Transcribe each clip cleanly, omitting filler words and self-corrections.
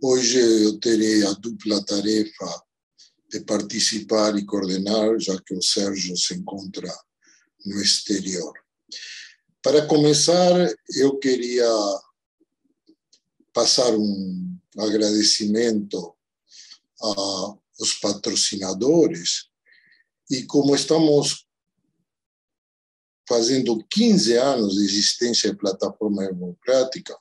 Hoje eu terei a dupla tarefa de participar e coordenar, já que o Sérgio se encontra no exterior. Para começar, eu queria passar um agradecimento aos patrocinadores, e como estamos fazendo 15 anos de existência da Plataforma Democrática,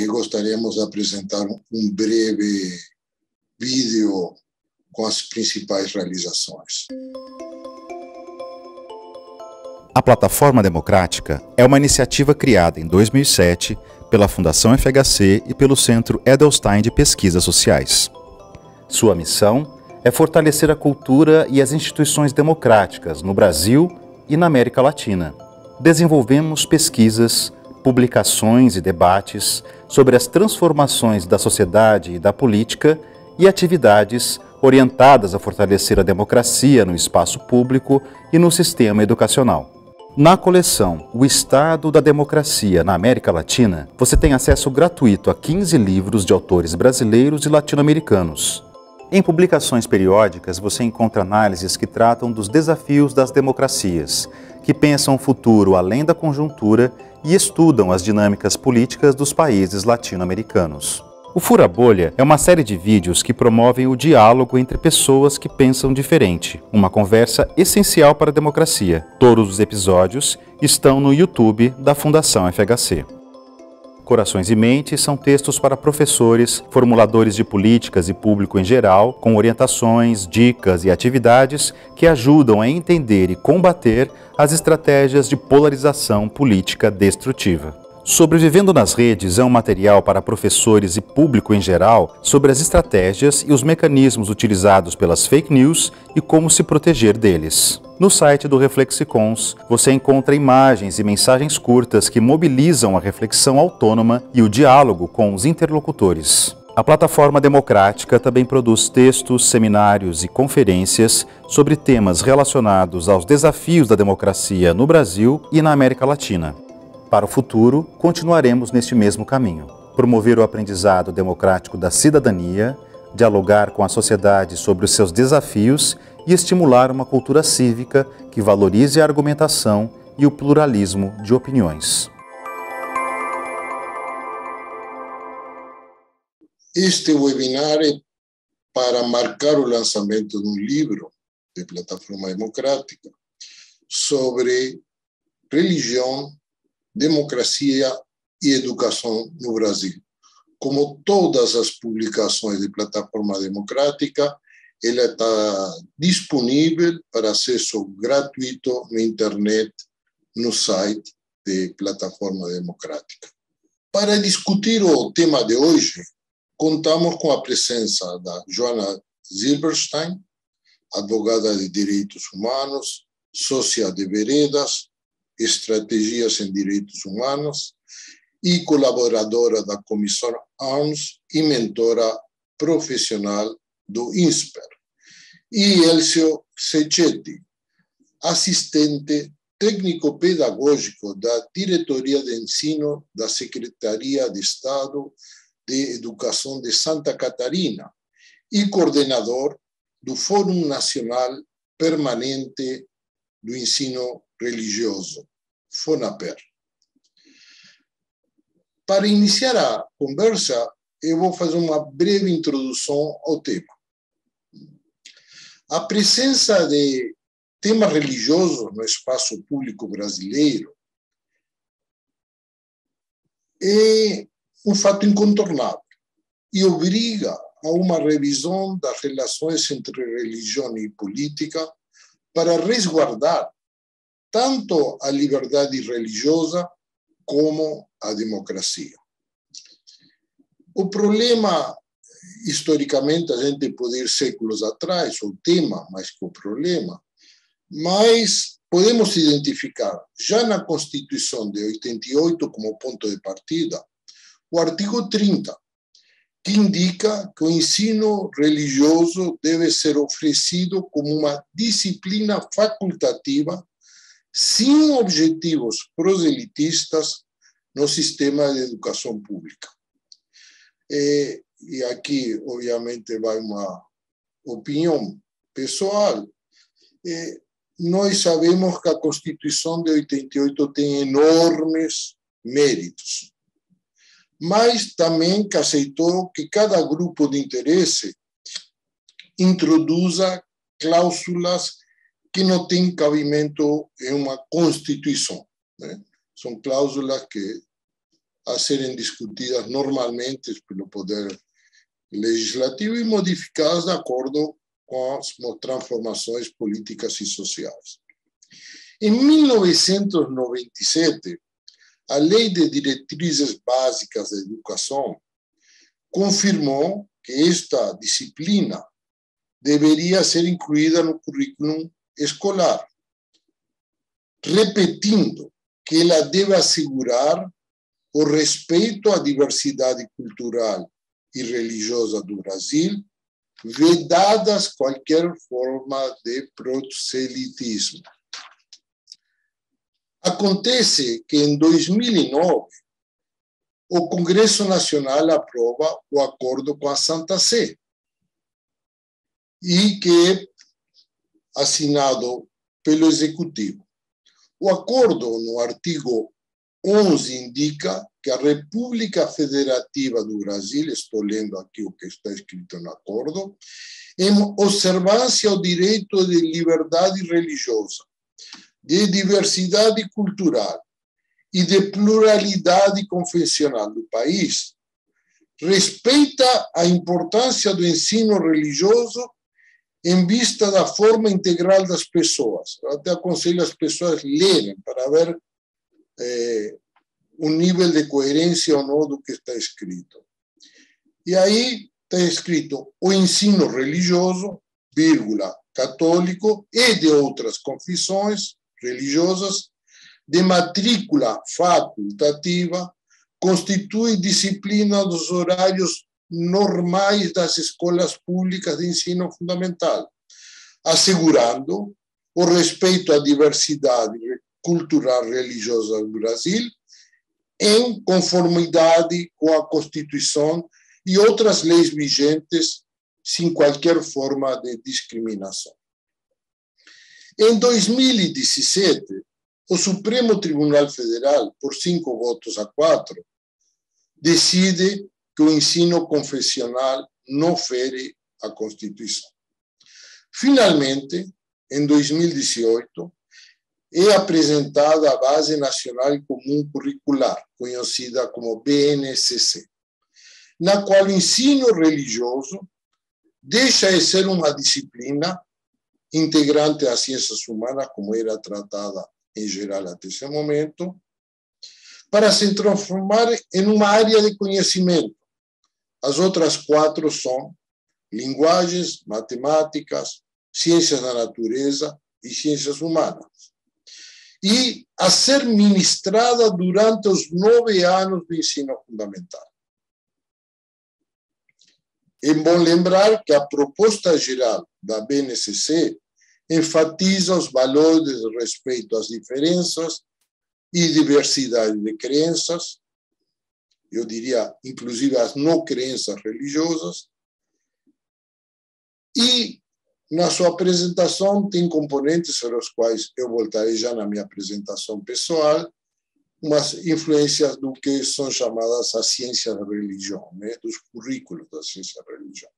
gostaríamos de apresentar um breve vídeo com as principais realizações. A Plataforma Democrática é uma iniciativa criada em 2007 pela Fundação FHC e pelo Centro Edelstein de Pesquisas Sociais. Sua missão é fortalecer a cultura e as instituições democráticas no Brasil e na América Latina. Desenvolvemos pesquisas, publicações e debates sobre as transformações da sociedade e da política e atividades orientadas a fortalecer a democracia no espaço público e no sistema educacional. Na coleção O Estado da Democracia na América Latina, você tem acesso gratuito a 15 livros de autores brasileiros e latino-americanos. Em publicações periódicas, você encontra análises que tratam dos desafios das democracias, que pensam o futuro além da conjuntura e estudam as dinâmicas políticas dos países latino-americanos. O Fura Bolha é uma série de vídeos que promovem o diálogo entre pessoas que pensam diferente, uma conversa essencial para a democracia. Todos os episódios estão no YouTube da Fundação FHC. Corações e Mentes são textos para professores, formuladores de políticas e público em geral, com orientações, dicas e atividades que ajudam a entender e combater as estratégias de polarização política destrutiva. Sobrevivendo nas Redes é um material para professores e público em geral sobre as estratégias e os mecanismos utilizados pelas fake news e como se proteger deles. No site do Reflexicons, você encontra imagens e mensagens curtas que mobilizam a reflexão autônoma e o diálogo com os interlocutores. A Plataforma Democrática também produz textos, seminários e conferências sobre temas relacionados aos desafios da democracia no Brasil e na América Latina. Para o futuro, continuaremos neste mesmo caminho. Promover o aprendizado democrático da cidadania, dialogar com a sociedade sobre os seus desafios e estimular uma cultura cívica que valorize a argumentação e o pluralismo de opiniões. Este webinar é para marcar o lançamento de um livro de Plataforma Democrática sobre religião, democracia e educação no Brasil. Como todas as publicações de Plataforma Democrática, ela está disponível para acesso gratuito na internet, no site de Plataforma Democrática. Para discutir o tema de hoje, contamos com a presença da Joana Zilberstein, advogada de direitos humanos, sócia de Veredas, Estratégias em Direitos Humanos e colaboradora da Comissão ARMS e mentora profissional do INSPER. E Elcio Secetti, assistente técnico-pedagógico da Diretoria de Ensino da Secretaria de Estado de Educação de Santa Catarina e coordenador do Fórum Nacional Permanente do Ensino Religioso, FONAPER. Para iniciar a conversa, eu vou fazer uma breve introdução ao tema. A presença de temas religiosos no espaço público brasileiro é um fato incontornável e obriga a uma revisão das relações entre religião e política para resguardar tanto a liberdade religiosa como a democracia. O problema, historicamente, a gente pode ir séculos atrás, o tema mais que o problema, mas podemos identificar, já na Constituição de 88 como ponto de partida, o artigo 30, que indica que o ensino religioso deve ser oferecido como uma disciplina facultativa sem objetivos proselitistas no sistema de educação pública. e aqui, obviamente, vai uma opinião pessoal, nós sabemos que a Constituição de 88 tem enormes méritos, mas também que aceitou que cada grupo de interesse introduza cláusulas que não têm cabimento em uma Constituição, né? São cláusulas que, a serem discutidas normalmente pelo Poder Legislativo e modificadas de acordo com as transformações políticas e sociais. Em 1997, a Lei de Diretrizes Básicas da Educação confirmou que esta disciplina deveria ser incluída no currículo escolar, repetindo que ela deve assegurar o respeito à diversidade cultural e religiosa do Brasil, vedadas qualquer forma de proselitismo. Acontece que, em 2009, o Congresso Nacional aprova o acordo com a Santa Sé, e que é assinado pelo Executivo. O acordo, no artigo 11, indica que a República Federativa do Brasil, estou lendo aqui o que está escrito no acordo, em observância ao direito de liberdade religiosa, de diversidade cultural e de pluralidade confessional do país, respeita a importância do ensino religioso em vista da forma integral das pessoas. Eu até aconselho as pessoas a lerem para ver o nível de coerência ou não do que está escrito. E aí está escrito o ensino religioso, vírgula, católico e de outras confissões religiosas, de matrícula facultativa, constitui disciplina dos horários normais das escolas públicas de ensino fundamental, assegurando o respeito à diversidade cultural religiosa do Brasil, em conformidade com a Constituição e outras leis vigentes, sem qualquer forma de discriminação. Em 2017, o Supremo Tribunal Federal, por 5 votos a 4, decide que o ensino confessional não fere a Constituição. Finalmente, em 2018, é apresentada a Base Nacional Comum Curricular, conhecida como BNCC, na qual o ensino religioso deixa de ser uma disciplina integrante das ciências humanas, como era tratada em geral até esse momento, para se transformar em uma área de conhecimento. As outras 4 são linguagens, matemáticas, ciências da natureza e ciências humanas. E a ser ministrada durante os 9 anos do ensino fundamental. É bom lembrar que a proposta geral da BNCC enfatiza os valores de respeito às diferenças e diversidade de crenças, eu diria, inclusive as não crenças religiosas, e na sua apresentação tem componentes sobre os quais eu voltarei já na minha apresentação pessoal, umas influências do que são chamadas as ciências da religião, né, dos currículos da ciência da religião.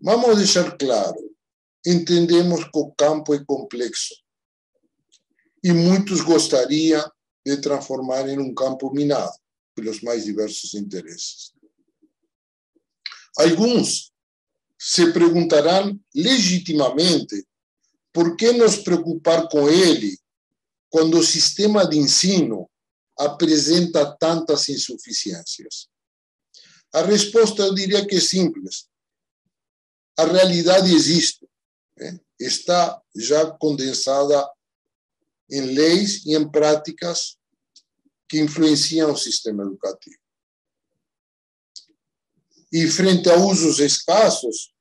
Vamos deixar claro, entendemos que o campo é complexo e muitos gostariam de transformar em um campo minado pelos mais diversos interesses. Alguns se perguntarão legitimamente por que nos preocupar com ele quando o sistema de ensino apresenta tantas insuficiências. A resposta eu diria que é simples. A realidade existe, né? Está já condensada em leis e em práticas que influenciam o sistema educativo. E frente a usos escassos,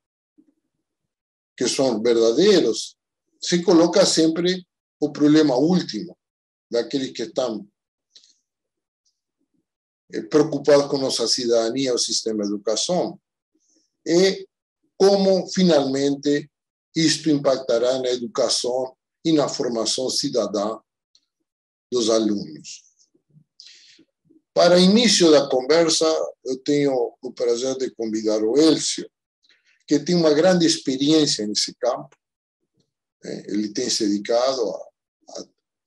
que são verdadeiros, se coloca sempre o problema último daqueles que estão preocupado com nossa cidadania, o sistema de educação, e como, finalmente, isto impactará na educação e na formação cidadã dos alunos. Para início da conversa, eu tenho o prazer de convidar o Elcio, que tem uma grande experiência nesse campo. Ele tem se dedicado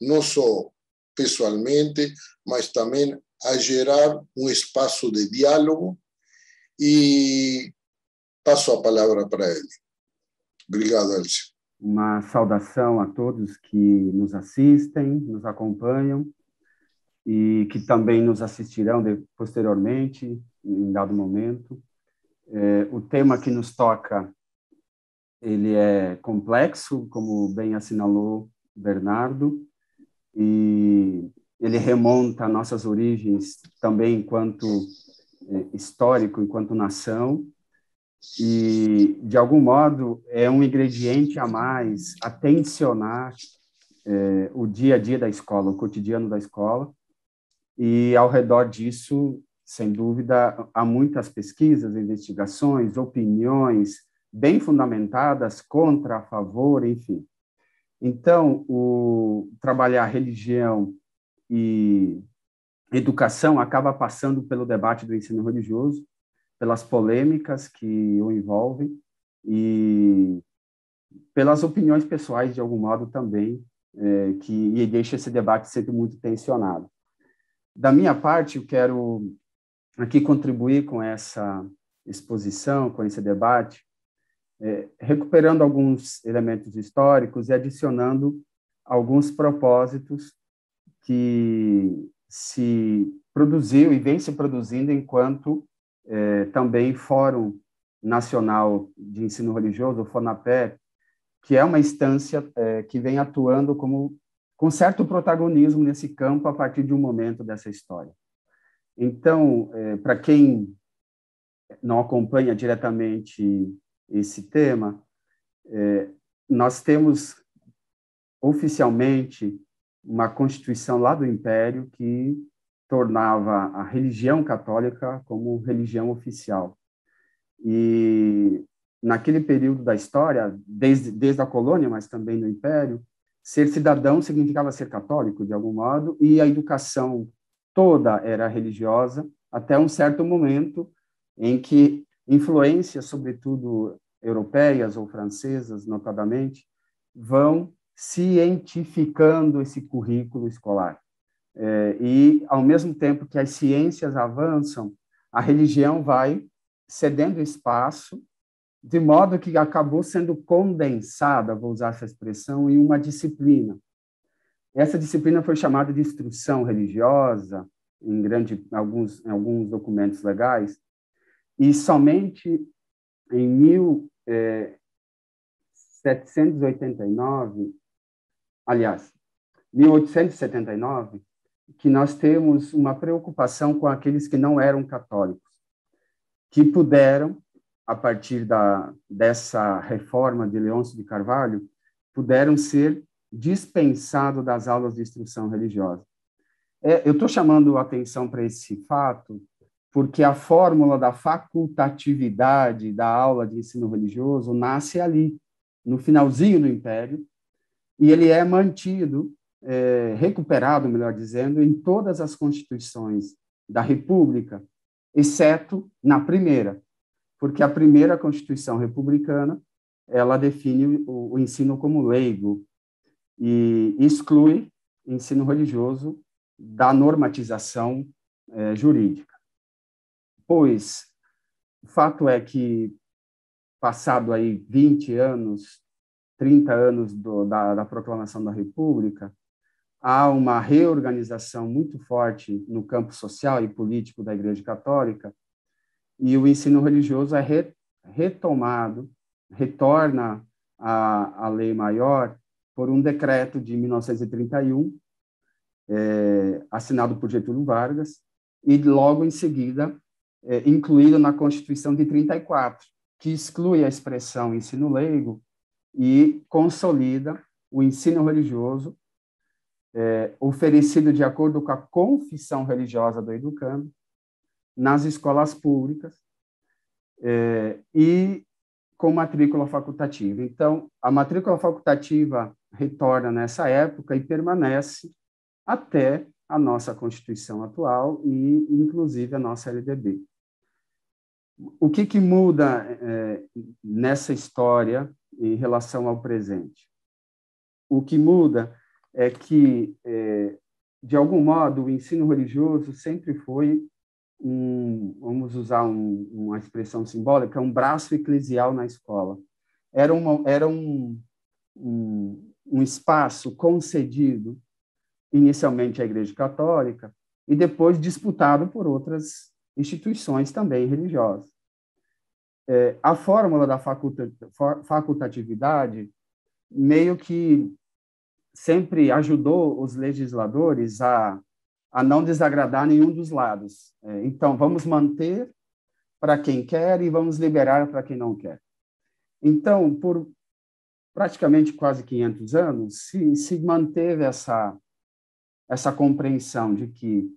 não só pessoalmente, mas também a gerar um espaço de diálogo, e passo a palavra para ele. Obrigado, Elcio. Uma saudação a todos que nos assistem, nos acompanham e que também nos assistirão posteriormente, em dado momento. O tema que nos toca, ele é complexo, como bem assinalou Bernardo, e ele remonta a nossas origens também enquanto histórico, enquanto nação, e, de algum modo, é um ingrediente a mais a tensionar o dia a dia da escola, o cotidiano da escola, e, ao redor disso, sem dúvida, há muitas pesquisas, investigações, opiniões bem fundamentadas, contra, a favor, enfim. Então, trabalhar religião e educação acaba passando pelo debate do ensino religioso, pelas polêmicas que o envolvem e pelas opiniões pessoais, de algum modo, também, que deixa esse debate sempre muito tensionado. Da minha parte, eu quero aqui contribuir com essa exposição, com esse debate, recuperando alguns elementos históricos e adicionando alguns propósitos que se produziu e vem se produzindo enquanto também Fórum Nacional de Ensino Religioso, o FONAPE, que é uma instância que vem atuando com certo protagonismo nesse campo a partir de um momento dessa história. Então, para quem não acompanha diretamente esse tema, nós temos oficialmente uma Constituição lá do Império que tornava a religião católica como religião oficial. E naquele período da história, desde a colônia, mas também no Império, ser cidadão significava ser católico, de algum modo, e a educação toda era religiosa, até um certo momento em que influências, sobretudo europeias ou francesas, notadamente, vão cientificando esse currículo escolar. E, ao mesmo tempo que as ciências avançam, a religião vai cedendo espaço, de modo que acabou sendo condensada, vou usar essa expressão, em uma disciplina. Essa disciplina foi chamada de instrução religiosa, em alguns documentos legais, e somente em 1879, que nós temos uma preocupação com aqueles que não eram católicos, que puderam, a partir dessa reforma de Leôncio de Carvalho, puderam ser dispensados das aulas de instrução religiosa. Eu estou chamando a atenção para esse fato porque a fórmula da facultatividade da aula de ensino religioso nasce ali, no finalzinho do Império, e ele é mantido, recuperado, melhor dizendo, em todas as constituições da República, exceto na primeira, porque a primeira Constituição republicana ela define o ensino como leigo e exclui ensino religioso da normatização jurídica. Pois o fato é que, passado aí 20 anos, 30 anos da proclamação da República, há uma reorganização muito forte no campo social e político da Igreja Católica, e o ensino religioso é retomado, retorna à Lei Maior por um decreto de 1931, assinado por Getúlio Vargas, e logo em seguida incluído na Constituição de 34, que exclui a expressão ensino leigo e consolida o ensino religioso oferecido de acordo com a confissão religiosa do educando nas escolas públicas e com matrícula facultativa. Então, a matrícula facultativa retorna nessa época e permanece até a nossa Constituição atual e, inclusive, a nossa LDB. O que muda nessa história em relação ao presente? O que muda é que, de algum modo, o ensino religioso sempre foi vamos usar uma expressão simbólica, um braço eclesial na escola. Era um espaço concedido inicialmente à Igreja Católica e depois disputado por outras instituições também religiosas. A fórmula da facultatividade meio que sempre ajudou os legisladores a não desagradar nenhum dos lados. Então, vamos manter para quem quer e vamos liberar para quem não quer. Então, por praticamente quase 500 anos, se manteve essa compreensão de que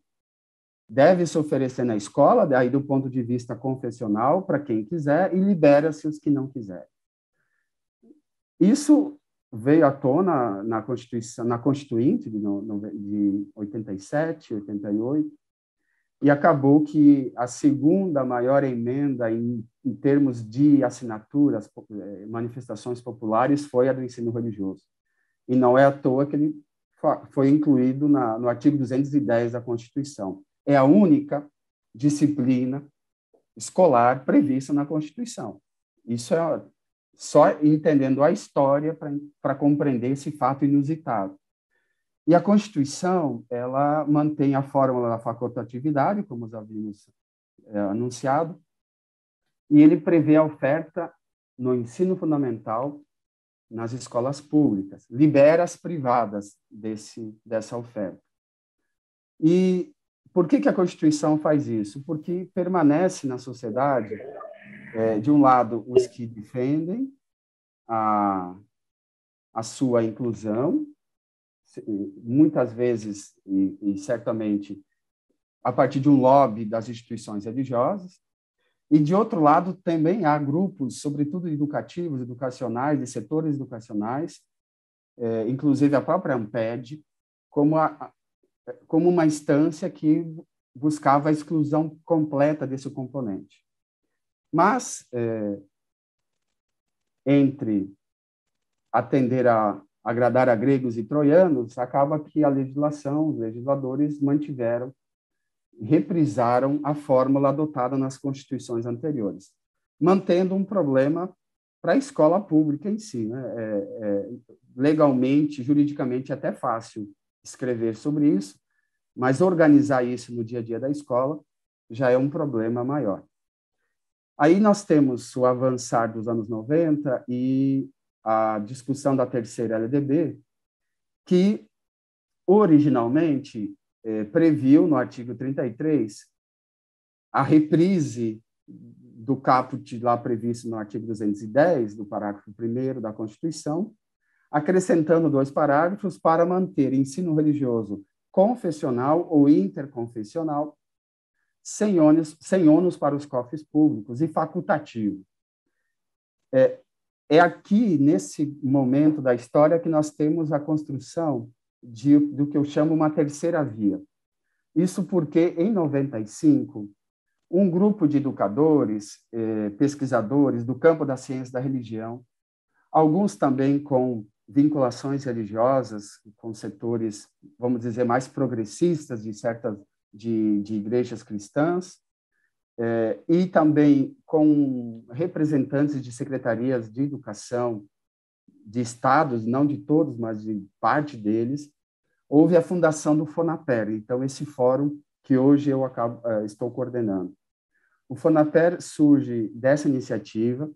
deve se oferecer na escola, daí do ponto de vista confessional, para quem quiser, e libera-se os que não quiserem. Isso veio à tona na Constituinte de 87, 88, e acabou que a segunda maior emenda em termos de assinaturas, manifestações populares, foi a do ensino religioso. E não é à toa que ele foi incluído no artigo 210 da Constituição. É a única disciplina escolar prevista na Constituição. Isso é só entendendo a história para compreender esse fato inusitado. E a Constituição, ela mantém a fórmula da facultatividade, como já havíamos anunciado, e ele prevê a oferta no ensino fundamental nas escolas públicas, libera as privadas dessa oferta. E por que a Constituição faz isso? Porque permanece na sociedade, de um lado, os que defendem a sua inclusão, muitas vezes, e certamente, a partir de um lobby das instituições religiosas, e, de outro lado, também há grupos, sobretudo educativos, educacionais, de setores educacionais, inclusive a própria ANPED, como uma instância que buscava a exclusão completa desse componente. Mas, entre atender a agradar a gregos e troianos, acaba que a legislação, os legisladores mantiveram, reprisaram a fórmula adotada nas constituições anteriores, mantendo um problema para a escola pública em si, né? Legalmente, juridicamente, é até fácil escrever sobre isso, mas organizar isso no dia a dia da escola já é um problema maior. Aí nós temos o avançar dos anos 90 e a discussão da terceira LDB, que originalmente previu, no artigo 33, a reprise do caput lá previsto no artigo 210, do parágrafo 1º da Constituição, acrescentando 2 parágrafos para manter ensino religioso confessional ou interconfessional sem ônus para os cofres públicos e facultativo. É aqui, nesse momento da história, que nós temos a construção do que eu chamo uma terceira via. Isso porque, em 95, um grupo de educadores, pesquisadores do campo da ciência da religião, alguns também com vinculações religiosas, com setores, vamos dizer, mais progressistas de igrejas cristãs, e também com representantes de secretarias de educação de estados, não de todos, mas de parte deles, houve a fundação do FONAPER, então esse fórum que hoje eu estou coordenando. O FONAPER surge dessa iniciativa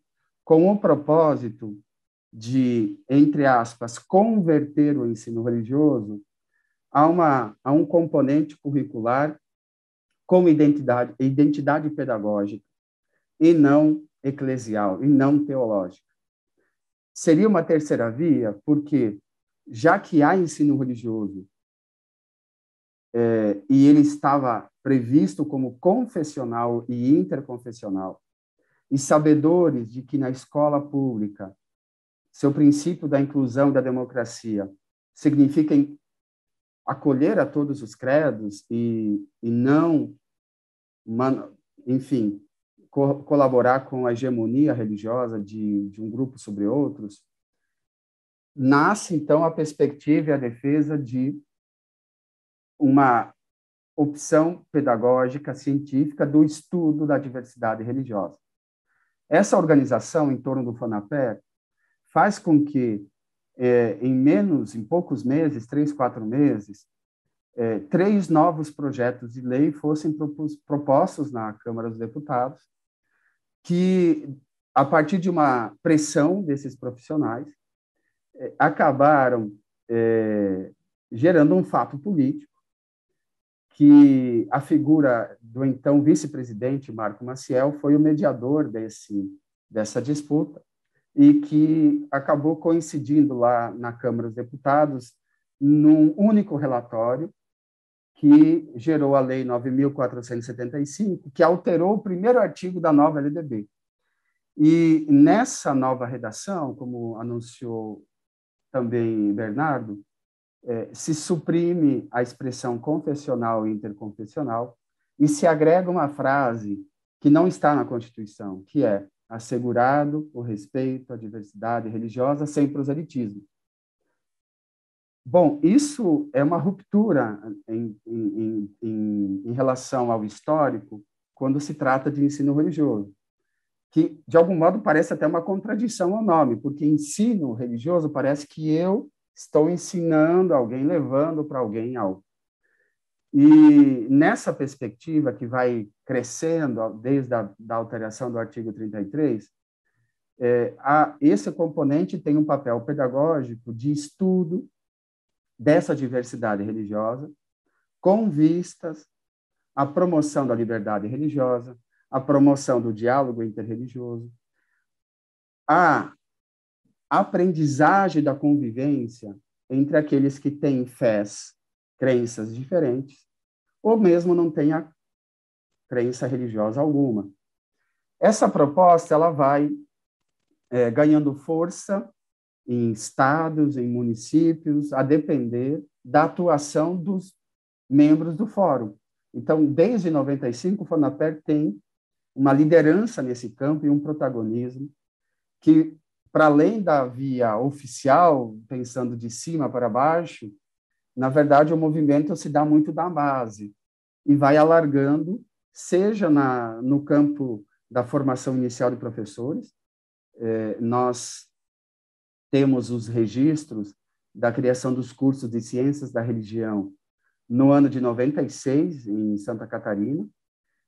com o propósito de, entre aspas, converter o ensino religioso a um componente curricular com identidade pedagógica e não eclesial, e não teológica. Seria uma terceira via, porque, já que há ensino religioso, e ele estava previsto como confessional e interconfessional, e sabedores de que na escola pública seu princípio da inclusão e da democracia significa acolher a todos os credos e não, enfim, colaborar com a hegemonia religiosa de um grupo sobre outros, nasce, então, a perspectiva e a defesa de uma opção pedagógica científica do estudo da diversidade religiosa. Essa organização em torno do FONAPER faz com que, em poucos meses, 3, 4 meses, 3 novos projetos de lei fossem propostos na Câmara dos Deputados, que, a partir de uma pressão desses profissionais, acabaram gerando um fato político, que a figura do então vice-presidente Marco Maciel foi o mediador dessa disputa e que acabou coincidindo lá na Câmara dos Deputados num único relatório que gerou a Lei 9.475, que alterou o primeiro artigo da nova LDB. E nessa nova redação, como anunciou também Bernardo, se suprime a expressão confessional e interconfessional e se agrega uma frase que não está na Constituição, que é assegurado o respeito à diversidade religiosa sem proselitismo. Bom, isso é uma ruptura em relação ao histórico quando se trata de ensino religioso, que, de algum modo, parece até uma contradição ao nome, porque ensino religioso parece que eu estou ensinando alguém, levando para alguém algo. E nessa perspectiva que vai crescendo desde a alteração do artigo 33, esse componente tem um papel pedagógico de estudo dessa diversidade religiosa, com vistas à promoção da liberdade religiosa, à promoção do diálogo interreligioso, à aprendizagem da convivência entre aqueles que têm fés, crenças diferentes, ou mesmo não têm a crença religiosa alguma. Essa proposta ela vai ganhando força em estados, em municípios, a depender da atuação dos membros do fórum. Então, desde 95, o FONAPER tem uma liderança nesse campo e um protagonismo que, para além da via oficial, pensando de cima para baixo, na verdade, o movimento se dá muito da base e vai alargando, seja no campo da formação inicial de professores. Nós temos os registros da criação dos cursos de Ciências da Religião no ano de 96, em Santa Catarina,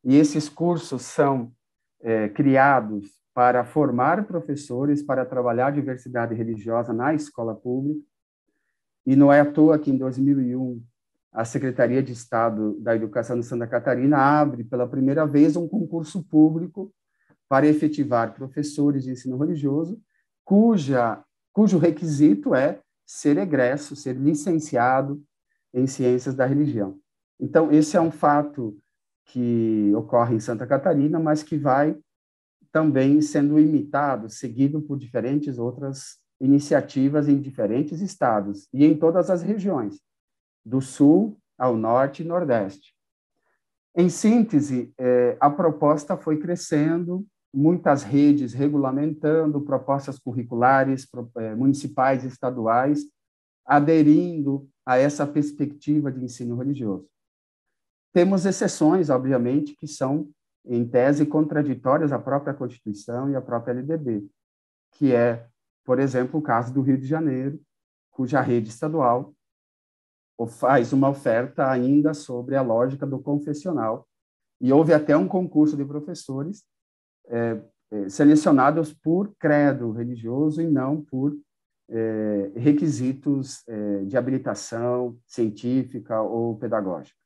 e esses cursos são criados para formar professores para trabalhar a diversidade religiosa na escola pública, e não é à toa que, em 2001, a Secretaria de Estado da Educação de Santa Catarina abre, pela primeira vez, um concurso público para efetivar professores de ensino religioso, cujo requisito é ser egresso, ser licenciado em Ciências da Religião. Então, esse é um fato que ocorre em Santa Catarina, mas que vai também sendo imitado, seguido por diferentes outras iniciativas em diferentes estados e em todas as regiões, do sul ao norte e nordeste. Em síntese, a proposta foi crescendo, muitas redes regulamentando, propostas curriculares municipais e estaduais, aderindo a essa perspectiva de ensino religioso. Temos exceções, obviamente, que são, em tese, contraditórias à própria Constituição e à própria LDB, que é, por exemplo, o caso do Rio de Janeiro, cuja rede estadual faz uma oferta ainda sobre a lógica do confessional, e houve até um concurso de professores selecionados por credo religioso e não por requisitos de habilitação científica ou pedagógica.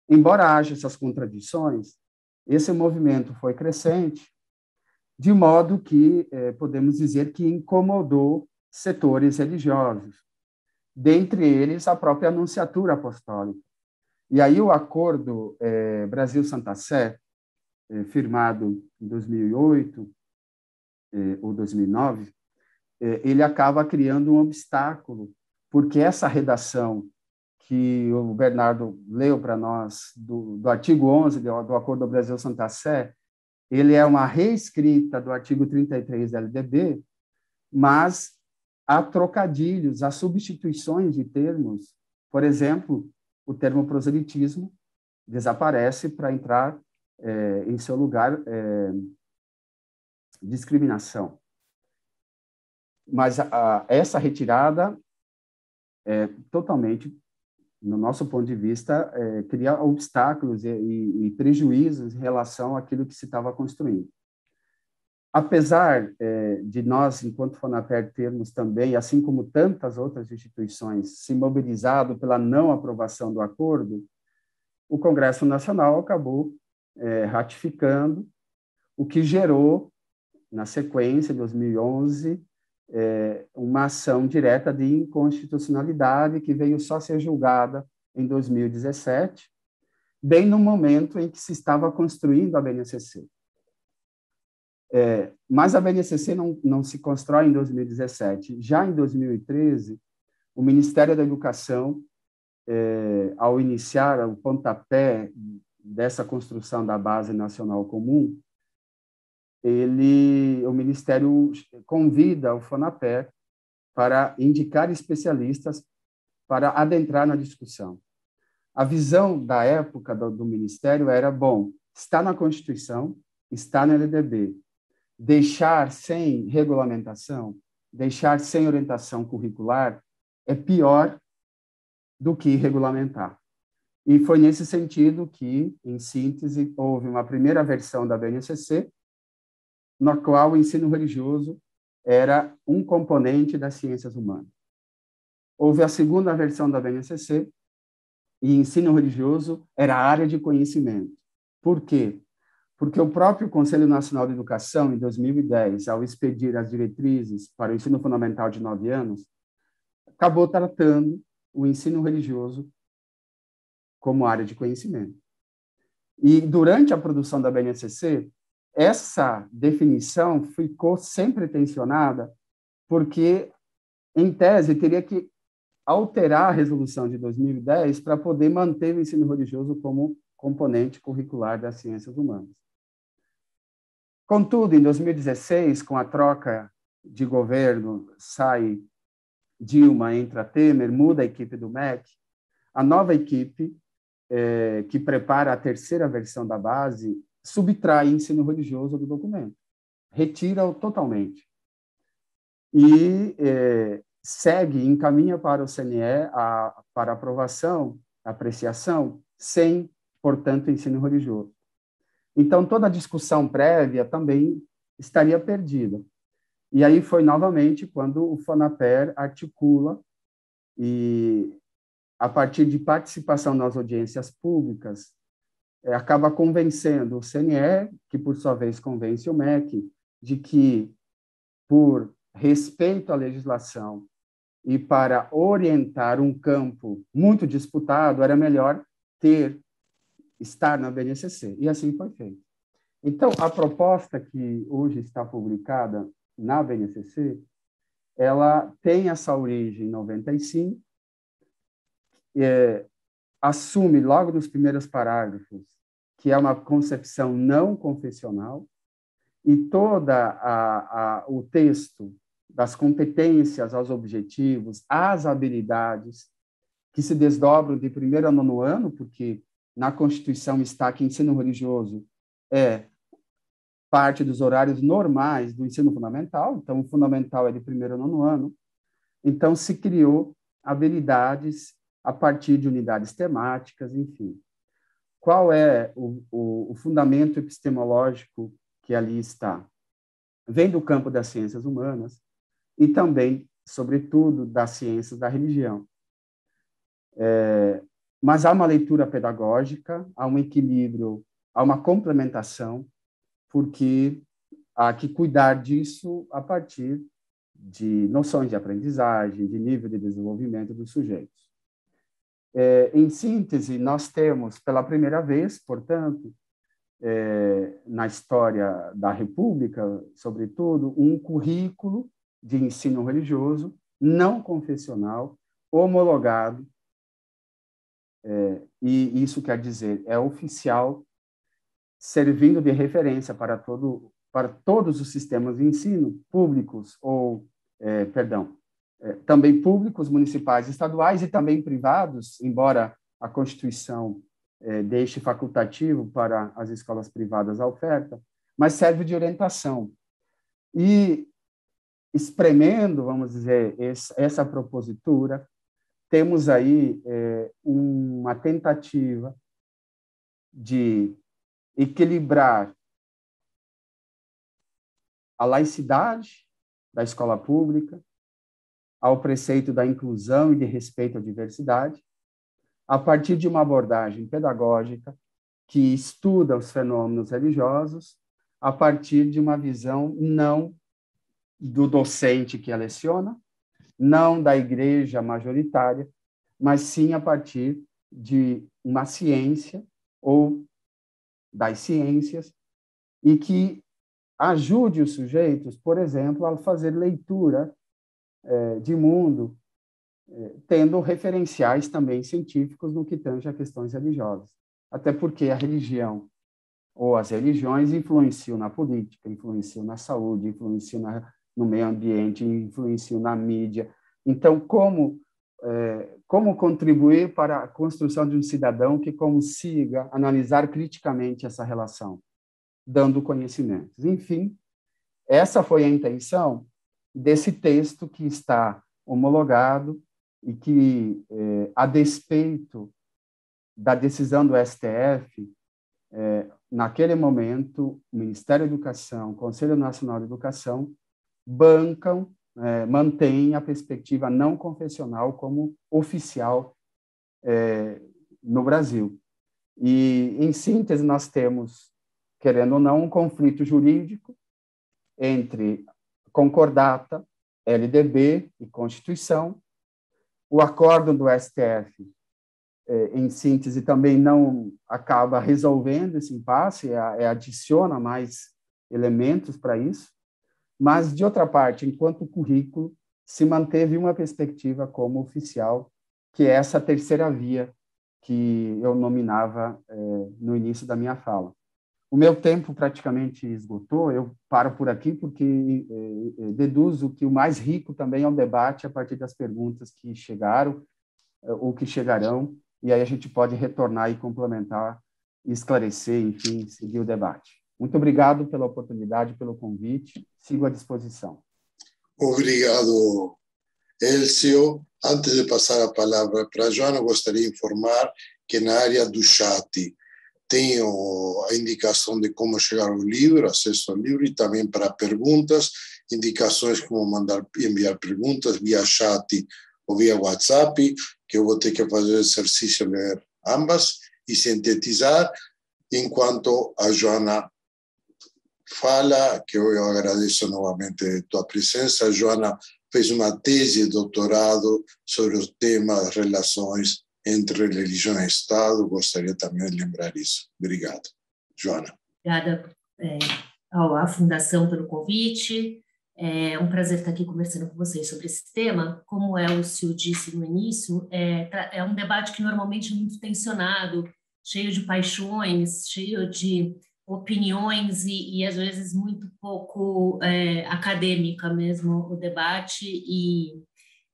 Embora haja essas contradições, esse movimento foi crescente, de modo que podemos dizer que incomodou setores religiosos, dentre eles a própria Anunciatura Apostólica, E aí o acordo Brasil-Santa Sé, firmado em 2008 ou 2009, ele acaba criando um obstáculo, porque essa redação que o Bernardo leu para nós, do artigo 11 do Acordo Brasil-Santa Sé, ele é uma reescrita do artigo 33 da LDB, mas há trocadilhos, há substituições de termos. Por exemplo, o termo proselitismo desaparece para entrar em seu lugar discriminação. Mas essa retirada é totalmente, no nosso ponto de vista, cria obstáculos e prejuízos em relação àquilo que se estava construindo. Apesar de nós, enquanto FONAPER, termos também, assim como tantas outras instituições, se mobilizado pela não aprovação do acordo, o Congresso Nacional acabou ratificando, o que gerou, na sequência, em 2011, uma ação direta de inconstitucionalidade que veio só ser julgada em 2017, bem no momento em que se estava construindo a BNCC. Mas a BNCC não se constrói em 2017. Já em 2013, o Ministério da Educação, ao iniciar o pontapé dessa construção da Base Nacional Comum, o Ministério convida o FONAPER para indicar especialistas para adentrar na discussão. A visão da época do Ministério era, bom, está na Constituição, está na LDB, deixar sem regulamentação, deixar sem orientação curricular é pior do que regulamentar. E foi nesse sentido que, em síntese, houve uma primeira versão da BNCC, na qual o ensino religioso era um componente das ciências humanas. Houve a segunda versão da BNCC, e ensino religioso era a área de conhecimento. Por quê? Porque o próprio Conselho Nacional de Educação, em 2010, ao expedir as diretrizes para o ensino fundamental de 9 anos, acabou tratando o ensino religioso como área de conhecimento. E, durante a produção da BNCC, essa definição ficou sempre tensionada, porque, em tese, teria que alterar a resolução de 2010 para poder manter o ensino religioso como componente curricular das ciências humanas. Contudo, em 2016, com a troca de governo, sai Dilma, entra Temer, muda a equipe do MEC, a nova equipe, que prepara a terceira versão da base, subtrai ensino religioso do documento, retira-o totalmente. E encaminha para o CNE para aprovação, apreciação, sem, portanto, ensino religioso. Então, toda a discussão prévia também estaria perdida. E aí foi novamente quando o FONAPER articula e, a partir de participação nas audiências públicas, acaba convencendo o CNE, que por sua vez convence o MEC, de que, por respeito à legislação e para orientar um campo muito disputado, era melhor estar na BNCC. E assim foi feito. Então, a proposta que hoje está publicada na BNCC, ela tem essa origem em 95, assume logo nos primeiros parágrafos que é uma concepção não confessional, e toda o texto das competências aos objetivos, às habilidades, que se desdobram de primeiro a nono ano, porque na Constituição está que ensino religioso é parte dos horários normais do ensino fundamental, então o fundamental é de primeiro a nono ano. Então se criou habilidades a partir de unidades temáticas, enfim. Qual é o fundamento epistemológico que ali está? Vem do campo das ciências humanas e também, sobretudo, das ciências da religião. Mas há uma leitura pedagógica, há um equilíbrio, há uma complementação, porque há que cuidar disso a partir de noções de aprendizagem, de nível de desenvolvimento dos sujeitos. Em síntese, nós temos, pela primeira vez, portanto, na história da República, sobretudo, um currículo de ensino religioso não confessional, homologado, e isso quer dizer, é oficial, servindo de referência para todos os sistemas de ensino públicos também públicos, municipais, estaduais e também privados, embora a Constituição deixe facultativo para as escolas privadas a oferta, mas serve de orientação. E, espremendo, vamos dizer, essa propositura, temos aí uma tentativa de equilibrar a laicidade da escola pública, ao preceito da inclusão e de respeito à diversidade, a partir de uma abordagem pedagógica que estuda os fenômenos religiosos a partir de uma visão não do docente que a leciona, não da igreja majoritária, mas sim a partir de uma ciência ou das ciências e que ajude os sujeitos, por exemplo, a fazer leitura de mundo, tendo referenciais também científicos no que tange a questões religiosas. Até porque a religião ou as religiões influenciam na política, influenciam na saúde, influenciam no meio ambiente, influenciam na mídia. Então, como contribuir para a construção de um cidadão que consiga analisar criticamente essa relação, dando conhecimentos? Enfim, essa foi a intenção desse texto que está homologado e que, a despeito da decisão do STF, naquele momento, o Ministério da Educação, o Conselho Nacional de Educação, mantêm a perspectiva não confessional como oficial no Brasil. E, em síntese, nós temos, querendo ou não, um conflito jurídico entre concordata, LDB e Constituição. O acórdão do STF, em síntese, também não acaba resolvendo esse impasse, adiciona mais elementos para isso, mas, de outra parte, enquanto currículo, se manteve uma perspectiva como oficial, que é essa terceira via que eu nominava no início da minha fala. O meu tempo praticamente esgotou, eu paro por aqui porque deduzo que o mais rico também é o debate a partir das perguntas que chegaram ou que chegarão, e aí a gente pode retornar e complementar, esclarecer, enfim, seguir o debate. Muito obrigado pela oportunidade, pelo convite, sigo à disposição. Obrigado, Elcio. Antes de passar a palavra para a Joana, gostaria de informar que na área do chat tenho a indicação de como chegar ao livro, acesso ao livro, e também para perguntas, indicações como enviar perguntas via chat ou via WhatsApp, que eu vou ter que fazer o exercício de ler ambas e sintetizar, enquanto a Joana fala, que eu agradeço novamente a tua presença. A Joana fez uma tese de doutorado sobre o tema das relações entre religião e Estado. Gostaria também de lembrar isso. Obrigado. Joana. Obrigada à Fundação pelo convite. É um prazer estar aqui conversando com vocês sobre esse tema. Como o Elcio disse no início, é um debate que normalmente é muito tensionado, cheio de paixões, cheio de opiniões e às vezes, muito pouco acadêmica mesmo o debate, e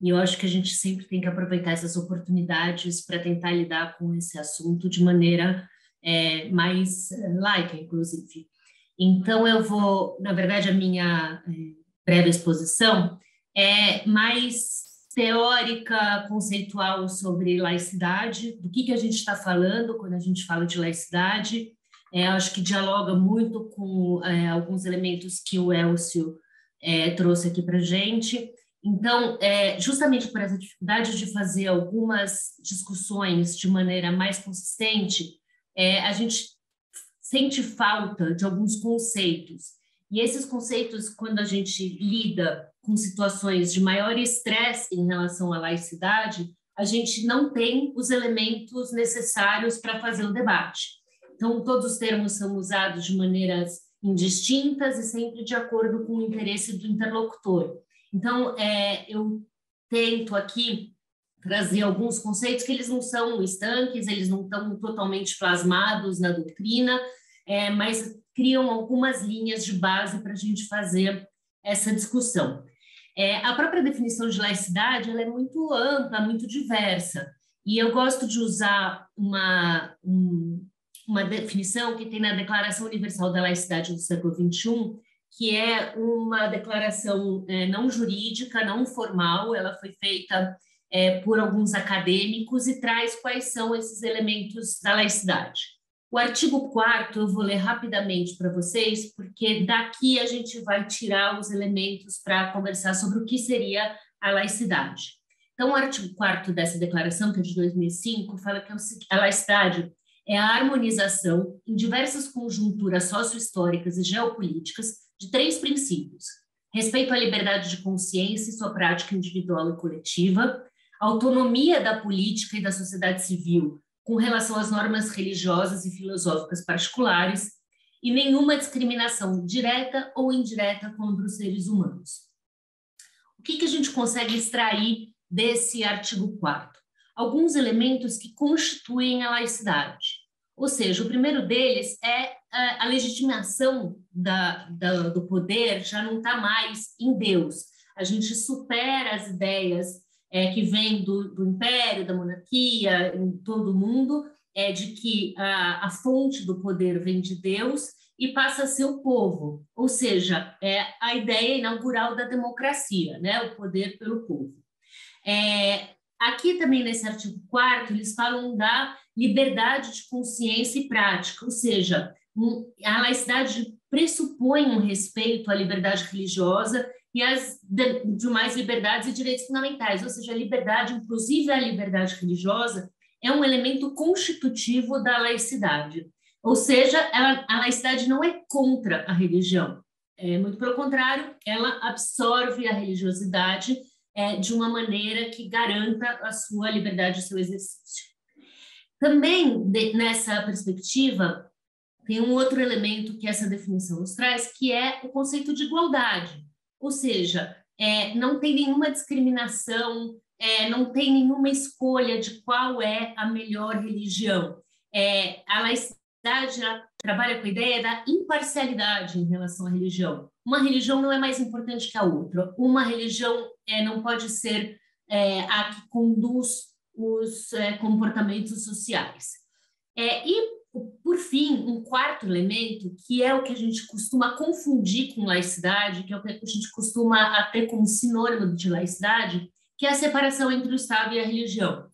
eu acho que a gente sempre tem que aproveitar essas oportunidades para tentar lidar com esse assunto de maneira mais laica, inclusive. Então, eu vou, na verdade, a minha breve exposição é mais teórica, conceitual sobre laicidade, do que a gente está falando quando a gente fala de laicidade. Acho que dialoga muito com alguns elementos que o Elcio trouxe aqui para a gente. Então, justamente por essa dificuldade de fazer algumas discussões de maneira mais consistente, a gente sente falta de alguns conceitos. E esses conceitos, quando a gente lida com situações de maior estresse em relação à laicidade, a gente não tem os elementos necessários para fazer o debate. Então, todos os termos são usados de maneiras indistintas e sempre de acordo com o interesse do interlocutor. Então, eu tento aqui trazer alguns conceitos que eles não são estanques, eles não estão totalmente plasmados na doutrina, mas criam algumas linhas de base para a gente fazer essa discussão. A própria definição de laicidade ela é muito ampla, muito diversa, e eu gosto de usar uma definição que tem na Declaração Universal da Laicidade do século XXI, que é uma declaração não jurídica, não formal, ela foi feita por alguns acadêmicos e traz quais são esses elementos da laicidade. O artigo 4º eu vou ler rapidamente para vocês, porque daqui a gente vai tirar os elementos para conversar sobre o que seria a laicidade. Então, o artigo 4º dessa declaração, que é de 2005, fala que a laicidade é a harmonização em diversas conjunturas sociohistóricas e geopolíticas de 3 princípios: respeito à liberdade de consciência e sua prática individual e coletiva, autonomia da política e da sociedade civil com relação às normas religiosas e filosóficas particulares e nenhuma discriminação direta ou indireta contra os seres humanos. O que a gente consegue extrair desse artigo 4º? Alguns elementos que constituem a laicidade. Ou seja, o primeiro deles é a legitimação do poder já não está mais em Deus. A gente supera as ideias que vêm do império, da monarquia, em todo o mundo, de que a fonte do poder vem de Deus e passa a ser o povo. Ou seja, a ideia inaugural da democracia, né? O poder pelo povo. Aqui também nesse artigo 4º, eles falam da liberdade de consciência e prática, ou seja, a laicidade pressupõe um respeito à liberdade religiosa e às demais liberdades e direitos fundamentais, ou seja, a liberdade, inclusive a liberdade religiosa, é um elemento constitutivo da laicidade. Ou seja, a laicidade não é contra a religião, muito pelo contrário, ela absorve a religiosidade de uma maneira que garanta a sua liberdade e o seu exercício. Também, nessa perspectiva, tem um outro elemento que essa definição nos traz, que é o conceito de igualdade. Ou seja, não tem nenhuma discriminação, não tem nenhuma escolha de qual é a melhor religião. A laicidade trabalha com a ideia da imparcialidade em relação à religião. Uma religião não é mais importante que a outra. Uma religião não pode ser a que conduz os comportamentos sociais. E, por fim, um quarto elemento, que é o que a gente costuma confundir com laicidade, que é o que a gente costuma ter como sinônimo de laicidade, que é a separação entre o Estado e a religião.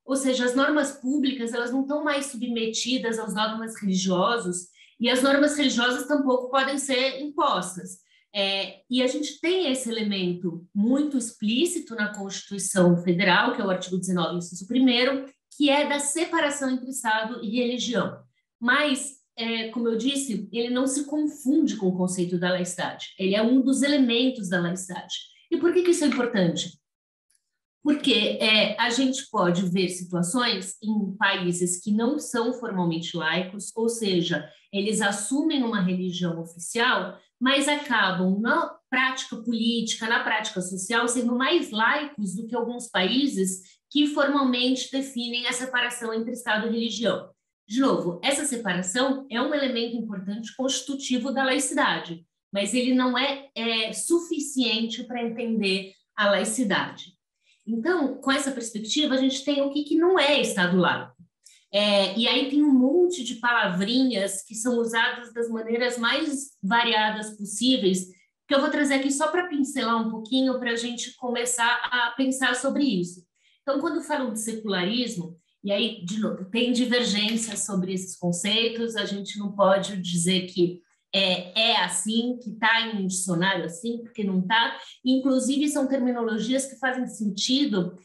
Ou seja, as normas públicas elas não estão mais submetidas aos dogmas religiosos e as normas religiosas tampouco podem ser impostas. E a gente tem esse elemento muito explícito na Constituição Federal, que é o artigo 19, inciso 1º, que é da separação entre Estado e religião. Mas, como eu disse, ele não se confunde com o conceito da laicidade. Ele é um dos elementos da laicidade. E por que isso é importante? Porque a gente pode ver situações em países que não são formalmente laicos, ou seja, eles assumem uma religião oficial, mas acabam na prática política, na prática social, sendo mais laicos do que alguns países que formalmente definem a separação entre Estado e religião. De novo, essa separação é um elemento importante constitutivo da laicidade, mas ele não é suficiente para entender a laicidade. Então, com essa perspectiva, a gente tem o que não é Estado laico. E aí tem um monte de palavrinhas que são usadas das maneiras mais variadas possíveis, que eu vou trazer aqui só para pincelar um pouquinho, para a gente começar a pensar sobre isso. Então, quando falam de secularismo, e aí, de novo, tem divergências sobre esses conceitos, a gente não pode dizer que é assim, que está em um dicionário assim, porque não está. Inclusive, são terminologias que fazem sentido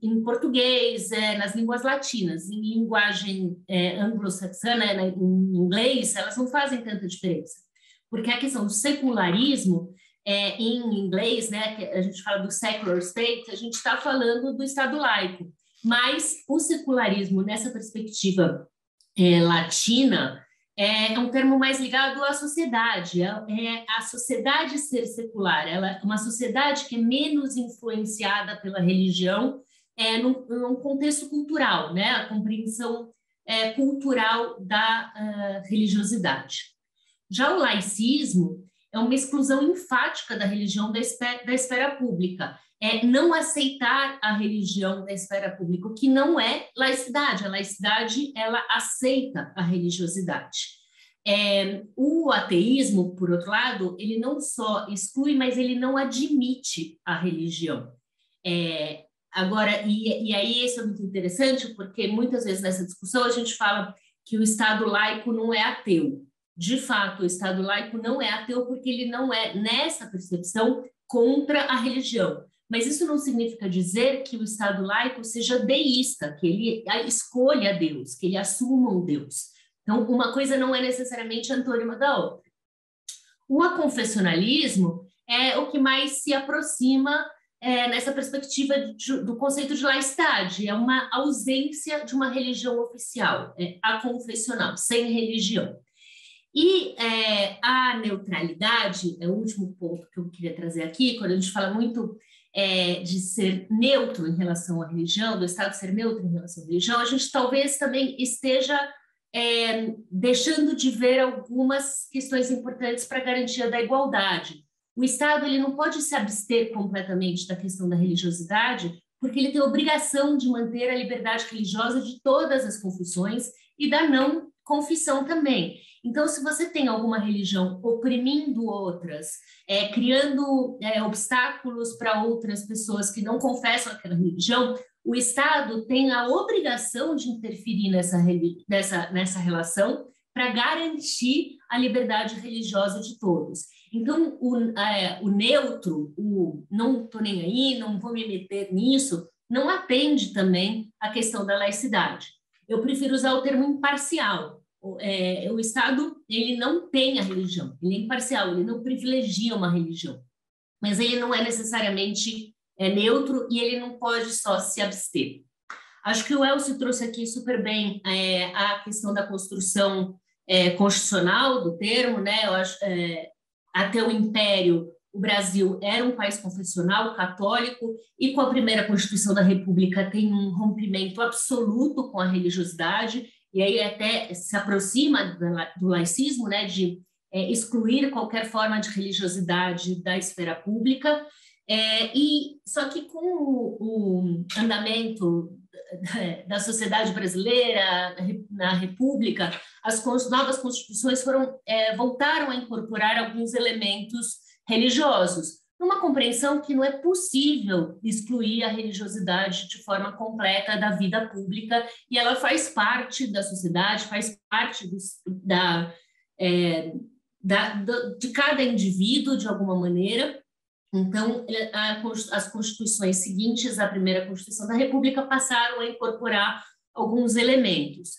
em português, nas línguas latinas. Em linguagem anglo-saxã, em inglês, elas não fazem tanta diferença. Porque a questão do secularismo em inglês, né, que a gente fala do secular state, a gente está falando do Estado laico. Mas o secularismo, nessa perspectiva latina, é um termo mais ligado à sociedade, é a sociedade ser secular, ela é uma sociedade que é menos influenciada pela religião, num contexto cultural, né, a compreensão cultural da religiosidade. Já o laicismo é uma exclusão enfática da religião da esfera pública, não aceitar a religião da esfera pública, o que não é laicidade. A laicidade, ela aceita a religiosidade. O ateísmo, por outro lado, ele não só exclui, mas ele não admite a religião. Agora, e aí isso é muito interessante, porque muitas vezes nessa discussão a gente fala que o Estado laico não é ateu. De fato, o Estado laico não é ateu porque ele não é, nessa percepção, contra a religião. Mas isso não significa dizer que o Estado laico seja deísta, que ele escolha Deus, que ele assuma um Deus. Então, uma coisa não é necessariamente antônima da outra. O aconfessionalismo é o que mais se aproxima nessa perspectiva do conceito de laicidade. É uma ausência de uma religião oficial, aconfessional, sem religião. E a neutralidade é o último ponto que eu queria trazer aqui, quando a gente fala muito de ser neutro em relação à religião, do Estado ser neutro em relação à religião, a gente talvez também esteja deixando de ver algumas questões importantes para a garantia da igualdade. O Estado ele não pode se abster completamente da questão da religiosidade, porque ele tem a obrigação de manter a liberdade religiosa de todas as confissões e da não confissão também. Então, se você tem alguma religião oprimindo outras, criando obstáculos para outras pessoas que não confessam aquela religião, o Estado tem a obrigação de interferir nessa relação para garantir a liberdade religiosa de todos. Então, o neutro, o não estou nem aí, não vou me meter nisso, não atende também à questão da laicidade. Eu prefiro usar o termo imparcial. O Estado ele não tem a religião, ele é imparcial, ele não privilegia uma religião, mas ele não é necessariamente neutro e ele não pode só se abster. Acho que o Elcio trouxe aqui super bem a questão da construção constitucional do termo, né? Eu acho, até o Império, o Brasil era um país confessional, católico, e com a primeira Constituição da República tem um rompimento absoluto com a religiosidade, e aí até se aproxima do laicismo, né, de excluir qualquer forma de religiosidade da esfera pública, só que com o andamento da sociedade brasileira, na República, as novas constituições voltaram a incorporar alguns elementos religiosos, numa compreensão que não é possível excluir a religiosidade de forma completa da vida pública, e ela faz parte da sociedade, faz parte de cada indivíduo, de alguma maneira. Então, as constituições seguintes à primeira Constituição da República passaram a incorporar alguns elementos.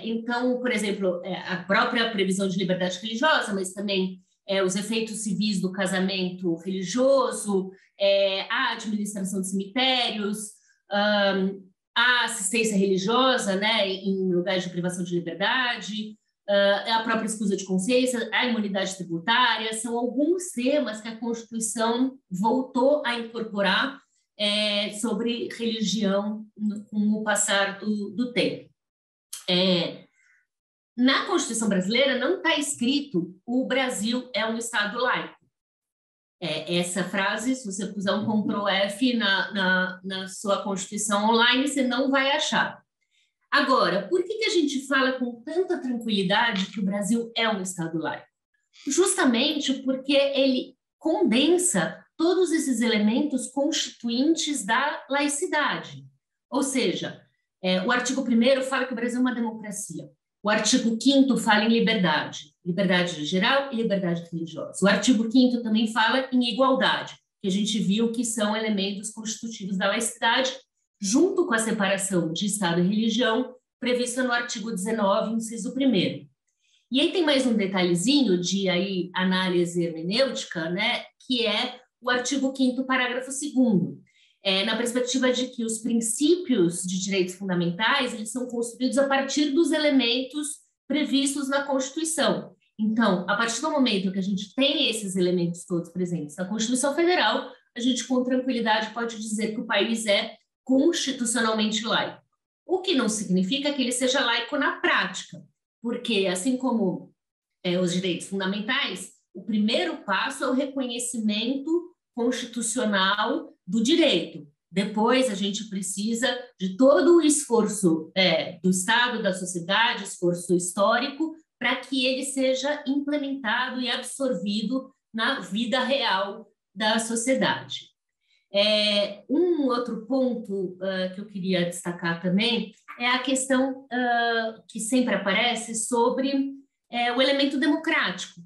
Então, por exemplo, a própria previsão de liberdade religiosa, mas também os efeitos civis do casamento religioso, a administração de cemitérios, a assistência religiosa, né, em lugares de privação de liberdade, a própria escusa de consciência, a imunidade tributária, são alguns temas que a Constituição voltou a incorporar sobre religião com o passar do tempo. Na Constituição brasileira não está escrito o Brasil é um Estado laico. Essa frase, se você puser um Ctrl+F na sua Constituição online, você não vai achar. Agora, por que a gente fala com tanta tranquilidade que o Brasil é um Estado laico? Justamente porque ele condensa todos esses elementos constituintes da laicidade. Ou seja, o artigo 1º fala que o Brasil é uma democracia. O artigo 5º fala em liberdade geral e liberdade religiosa. O artigo 5º também fala em igualdade, que a gente viu que são elementos constitutivos da laicidade, junto com a separação de Estado e religião, prevista no artigo 19, inciso 1º. E aí tem mais um detalhezinho de aí, análise hermenêutica, né, que é o artigo 5º, parágrafo 2º, na perspectiva de que os princípios de direitos fundamentais eles são construídos a partir dos elementos previstos na Constituição. Então, a partir do momento que a gente tem esses elementos todos presentes na Constituição Federal, a gente com tranquilidade pode dizer que o país é constitucionalmente laico. O que não significa que ele seja laico na prática, porque, assim como os direitos fundamentais, o primeiro passo é o reconhecimento constitucional do direito. Depois, a gente precisa de todo o esforço do Estado, da sociedade, esforço histórico, para que ele seja implementado e absorvido na vida real da sociedade. Um outro ponto que eu queria destacar também é a questão que sempre aparece sobre o elemento democrático.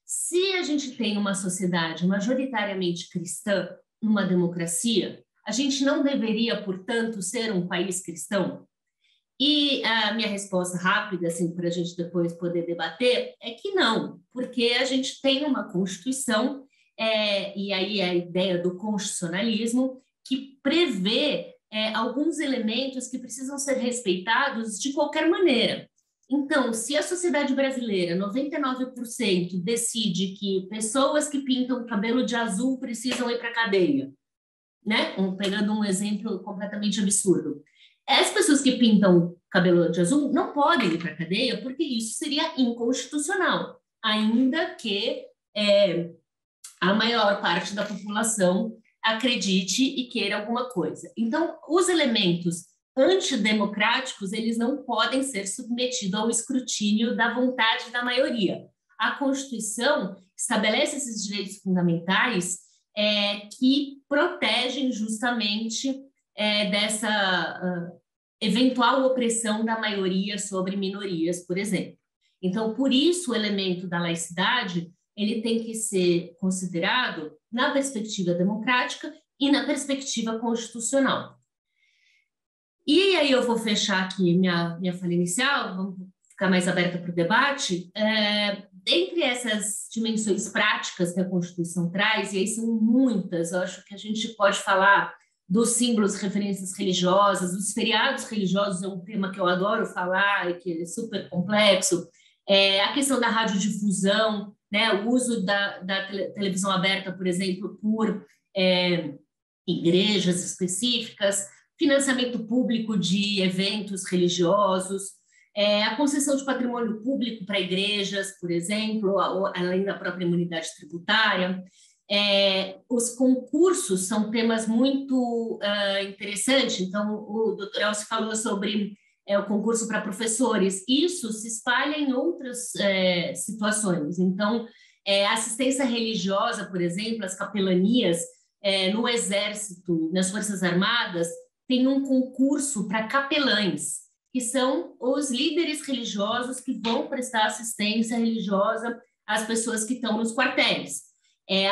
Se a gente tem uma sociedade majoritariamente cristã, numa democracia, a gente não deveria, portanto, ser um país cristão? E a minha resposta rápida, assim, para a gente depois poder debater, é que não, porque a gente tem uma Constituição, e aí a ideia do constitucionalismo, que prevê alguns elementos que precisam ser respeitados de qualquer maneira. Então, se a sociedade brasileira, 99%, decide que pessoas que pintam cabelo de azul precisam ir para a cadeia, né? Pegando um exemplo completamente absurdo. As pessoas que pintam cabelo de azul não podem ir para a cadeia porque isso seria inconstitucional, ainda que a maior parte da população acredite e queira alguma coisa. Então, os elementos antidemocráticos, eles não podem ser submetidos ao escrutínio da vontade da maioria. A Constituição estabelece esses direitos fundamentais que protegem justamente dessa eventual opressão da maioria sobre minorias, por exemplo. Então, por isso, o elemento da laicidade ele tem que ser considerado na perspectiva democrática e na perspectiva constitucional. E aí eu vou fechar aqui minha fala inicial, vamos ficar mais aberta para o debate. Dentre essas dimensões práticas que a Constituição traz, e aí são muitas, eu acho que a gente pode falar dos símbolos, referências religiosas, dos feriados religiosos, é um tema que eu adoro falar e que é super complexo, a questão da radiodifusão, né, o uso da televisão aberta, por exemplo, por igrejas específicas, financiamento público de eventos religiosos, a concessão de patrimônio público para igrejas, por exemplo, além da própria imunidade tributária. Os concursos são temas muito interessantes. Então, o doutor Elcio falou sobre o concurso para professores. Isso se espalha em outras situações. Então, assistência religiosa, por exemplo, as capelanias no Exército, nas Forças Armadas, tem um concurso para capelães, que são os líderes religiosos que vão prestar assistência religiosa às pessoas que estão nos quartéis.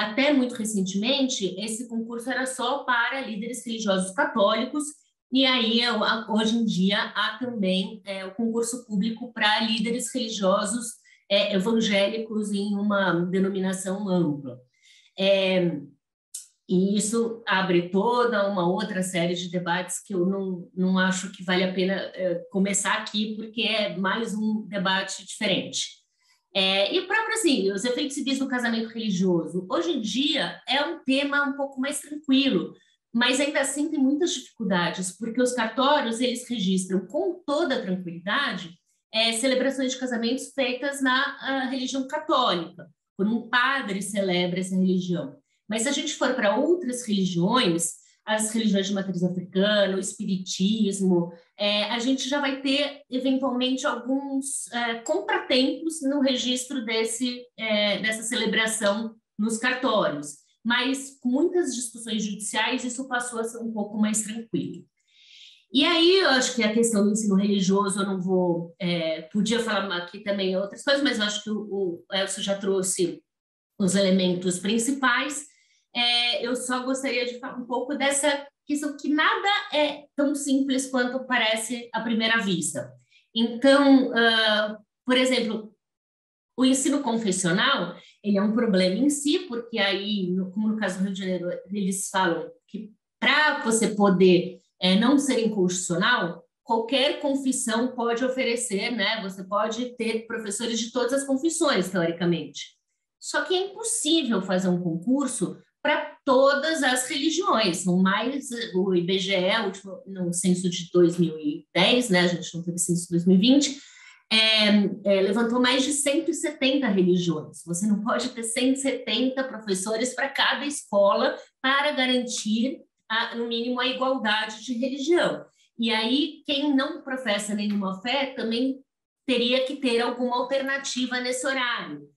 Até muito recentemente, esse concurso era só para líderes religiosos católicos, e aí, hoje em dia, há também o concurso público para líderes religiosos evangélicos em uma denominação ampla. E isso abre toda uma outra série de debates que eu não acho que vale a pena começar aqui, porque é mais um debate diferente. E próprio assim, os efeitos civis do casamento religioso, hoje em dia é um tema um pouco mais tranquilo, mas ainda assim tem muitas dificuldades, porque os cartórios, eles registram com toda tranquilidade celebrações de casamentos feitas na religião católica, quando um padre celebra essa religião. Mas se a gente for para outras religiões, as religiões de matriz africana, o espiritismo, a gente já vai ter, eventualmente, alguns contratempos no registro dessa celebração nos cartórios. Mas, com muitas discussões judiciais, isso passou a ser um pouco mais tranquilo. E aí, eu acho que a questão do ensino religioso, eu não vou... podia falar aqui também outras coisas, mas eu acho que o Elcio já trouxe os elementos principais. Eu só gostaria de falar um pouco dessa questão que nada é tão simples quanto parece à primeira vista. Então, por exemplo, O ensino confessional, ele é um problema em si, porque aí, como no caso do Rio de Janeiro, eles falam que para você poder não ser inconstitucional, qualquer confissão pode oferecer, né? Você pode ter professores de todas as confissões, teoricamente. Só que é impossível fazer um concurso para todas as religiões. O IBGE, no censo de 2010, né? A gente não teve censo de 2020, levantou mais de 170 religiões. Você não pode ter 170 professores para cada escola para garantir, no mínimo, a igualdade de religião. E aí, quem não professa nenhuma fé também teria que ter alguma alternativa nesse horário.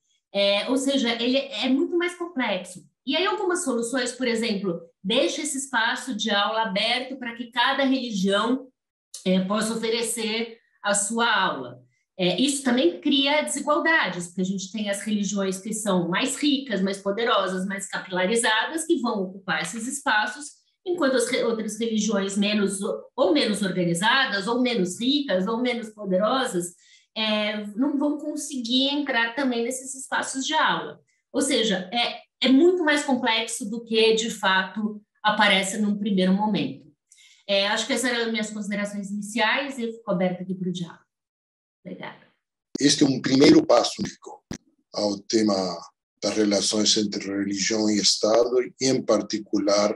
Ou seja, ele é muito mais complexo. E aí, algumas soluções, por exemplo, deixa esse espaço de aula aberto para que cada religião possa oferecer a sua aula. Isso também cria desigualdades, porque a gente tem as religiões que são mais ricas, mais poderosas, mais capilarizadas, que vão ocupar esses espaços, enquanto as outras religiões menos organizadas, ou menos ricas, ou menos poderosas, não vão conseguir entrar também nesses espaços de aula. Ou seja, é muito mais complexo do que, de fato, aparece num primeiro momento. Acho que essas eram as minhas considerações iniciais e eu fico aberta aqui para o diálogo. Obrigada. Este é um primeiro passo ao tema das relações entre religião e Estado e, em particular,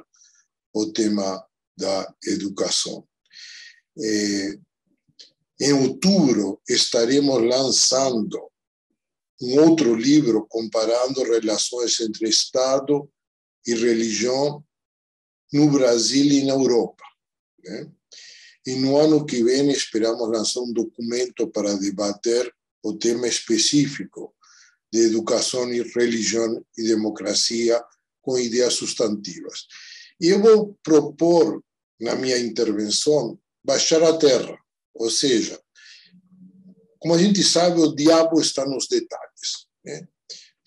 o tema da educação. Em outubro, estaremos lançando um outro livro comparando relações entre Estado e religião no Brasil e na Europa, né? E no ano que vem esperamos lançar um documento para debater o tema específico de educação e religião e democracia com ideias substantivas. E eu vou propor, na minha intervenção, baixar a terra, ou seja, como a gente sabe, o diabo está nos detalhes, né?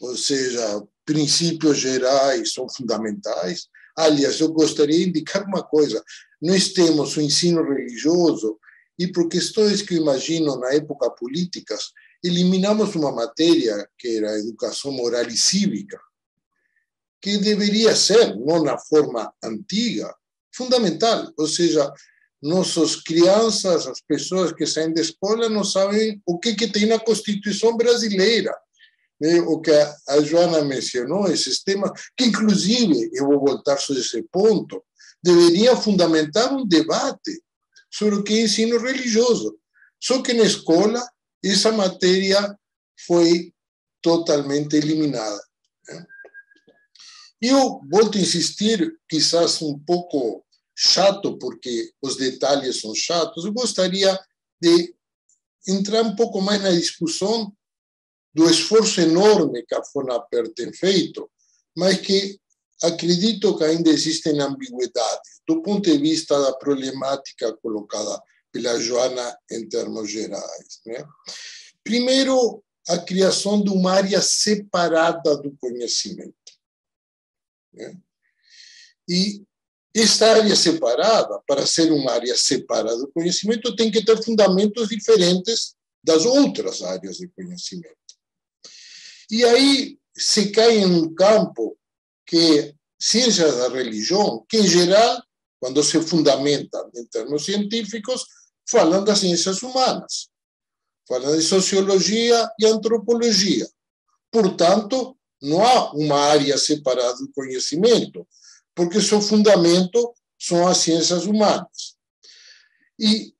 Ou seja, princípios gerais são fundamentais. Aliás, eu gostaria de indicar uma coisa. Nós temos o ensino religioso e, por questões que eu imagino na época políticas, eliminamos uma matéria que era a educação moral e cívica, que deveria ser, não na forma antiga, fundamental. Ou seja, nossas crianças, as pessoas que saem da escola não sabem o que tem na Constituição brasileira. O que a Joana mencionou, esses temas, que inclusive, eu vou voltar sobre esse ponto, deveria fundamentar um debate sobre o que é ensino religioso. Só que na escola, essa matéria foi totalmente eliminada. Eu volto a insistir, quizás um pouco chato, porque os detalhes são chatos, eu gostaria de entrar um pouco mais na discussão do esforço enorme que a FONAPER tem feito, mas que acredito que ainda existem ambiguidades, do ponto de vista da problemática colocada pela Joana em termos gerais, né? Primeiro, a criação de uma área separada do conhecimento, né? E esta área separada, para ser uma área separada do conhecimento, tem que ter fundamentos diferentes das outras áreas de conhecimento. E aí se cai em um campo que ciências da religião, que em geral, quando se fundamenta em termos científicos, falam das ciências humanas, falam de sociologia e antropologia. Portanto, não há uma área separada do conhecimento, porque seu fundamento são as ciências humanas. E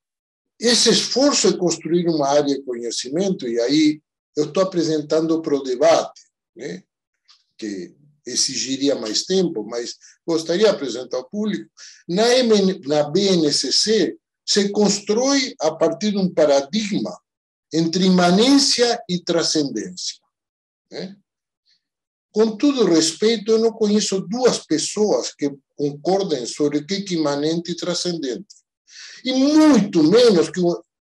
esse esforço de construir uma área de conhecimento, e aí eu estou apresentando para o debate, né, que exigiria mais tempo, mas gostaria de apresentar ao público. Na BNCC, se constrói a partir de um paradigma entre imanência e transcendência, né? Com todo respeito, eu não conheço duas pessoas que concordem sobre o que é imanente e transcendente. E muito menos, que,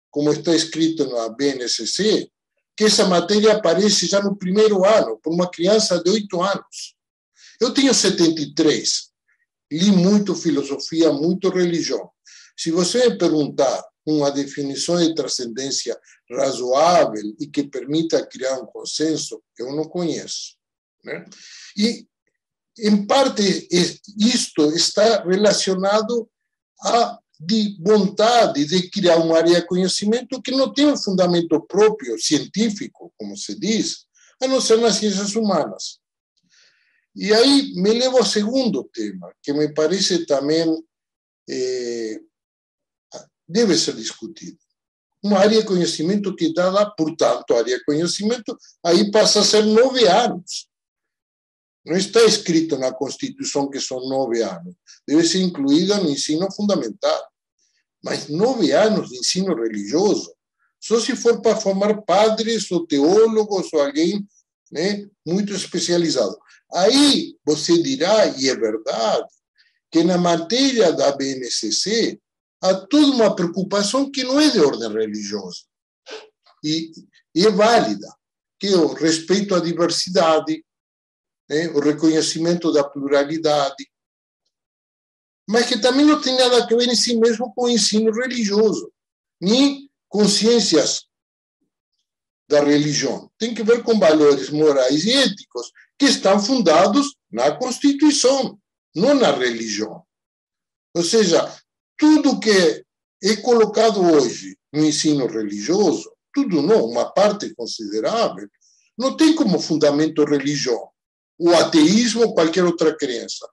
como está escrito na BNCC, que essa matéria aparece já no primeiro ano, por uma criança de 8 anos. Eu tenho 73, li muito filosofia, muito religião. Se você me perguntar uma definição de transcendência razoável e que permita criar um consenso, eu não conheço, né? E, em parte, isto está relacionado à de vontade de criar uma área de conhecimento que não tem um fundamento próprio, científico, como se diz, a não ser nas ciências humanas. E aí me leva ao segundo tema, que me parece também deve ser discutido. Uma área de conhecimento que dá, portanto, a área de conhecimento, aí passa a ser 9 anos. Não está escrito na Constituição que são 9 anos. Deve ser incluída no ensino fundamental. Mas 9 anos de ensino religioso, só se for para formar padres ou teólogos ou alguém, né, muito especializado. Aí você dirá, e é verdade, que na matéria da BNCC há toda uma preocupação que não é de ordem religiosa. E é válida, que é o respeito à diversidade, né, o reconhecimento da pluralidade, mas que também não tem nada a ver em si mesmo com o ensino religioso, nem com ciências da religião. Tem que ver com valores morais e éticos que estão fundados na Constituição, não na religião. Ou seja, tudo que é colocado hoje no ensino religioso, tudo não, uma parte considerável, não tem como fundamento religião, o ateísmo ou qualquer outra crença.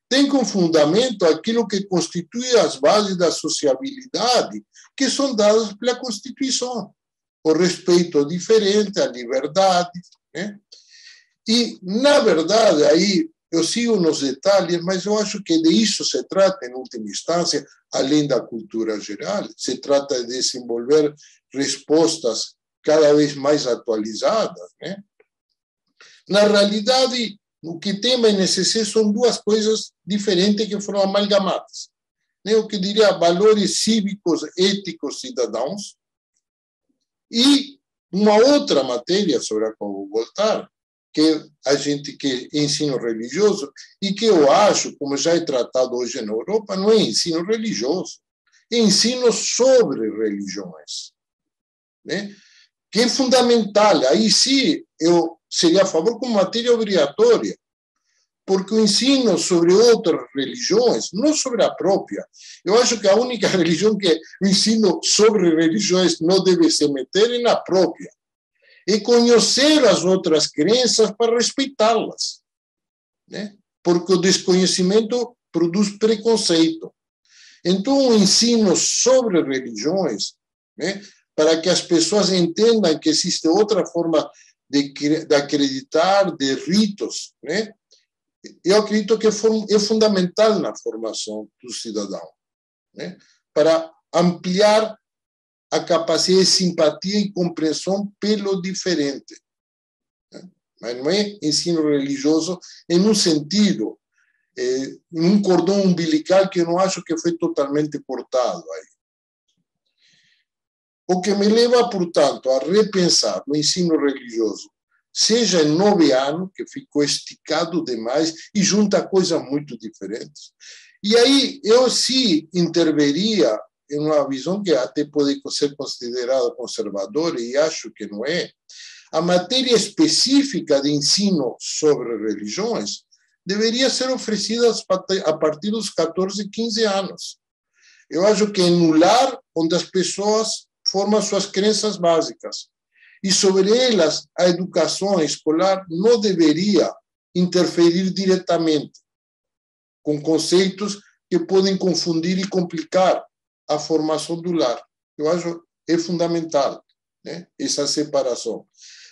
Tem como fundamento aquilo que constitui as bases da sociabilidade, que são dadas pela Constituição. O respeito ao diferente, a liberdade, né? E, na verdade, aí eu sigo nos detalhes, mas eu acho que de isso se trata, em última instância, além da cultura geral, se trata de desenvolver respostas cada vez mais atualizadas, né? Na realidade, o que tem a NCC são 2 coisas diferentes que foram amalgamadas. Eu que diria valores cívicos, éticos, cidadãos, e uma outra matéria sobre a qual vou voltar, que é ensino religioso, e que eu acho, como já é tratado hoje na Europa, não é ensino religioso, é ensino sobre religiões, né? Que é fundamental. Aí sim, eu seria a favor como matéria obrigatória, porque o ensino sobre outras religiões, não sobre a própria. Eu acho que a única religião que o ensino sobre religiões não deve se meter é na própria. E conhecer as outras crenças para respeitá-las, né? Porque o desconhecimento produz preconceito. Então, o ensino sobre religiões, né, para que as pessoas entendam que existe outra forma de acreditar, de ritos, né? Eu acredito que é fundamental na formação do cidadão, né? Para ampliar a capacidade de simpatia e compreensão pelo diferente. Mas não é ensino religioso em um sentido, em um cordão umbilical que eu não acho que foi totalmente cortado aí. O que me leva, portanto, a repensar o ensino religioso, seja em 9 anos, que ficou esticado demais e junta coisas muito diferentes. E aí eu sim interveria em uma visão que até pode ser considerada conservadora, e acho que não é. A matéria específica de ensino sobre religiões deveria ser oferecida a partir dos 14, 15 anos. Eu acho que é no lar onde as pessoas formam suas crenças básicas. E sobre elas, a educação escolar não deveria interferir diretamente com conceitos que podem confundir e complicar a formação do lar. Eu acho que é fundamental, né, essa separação.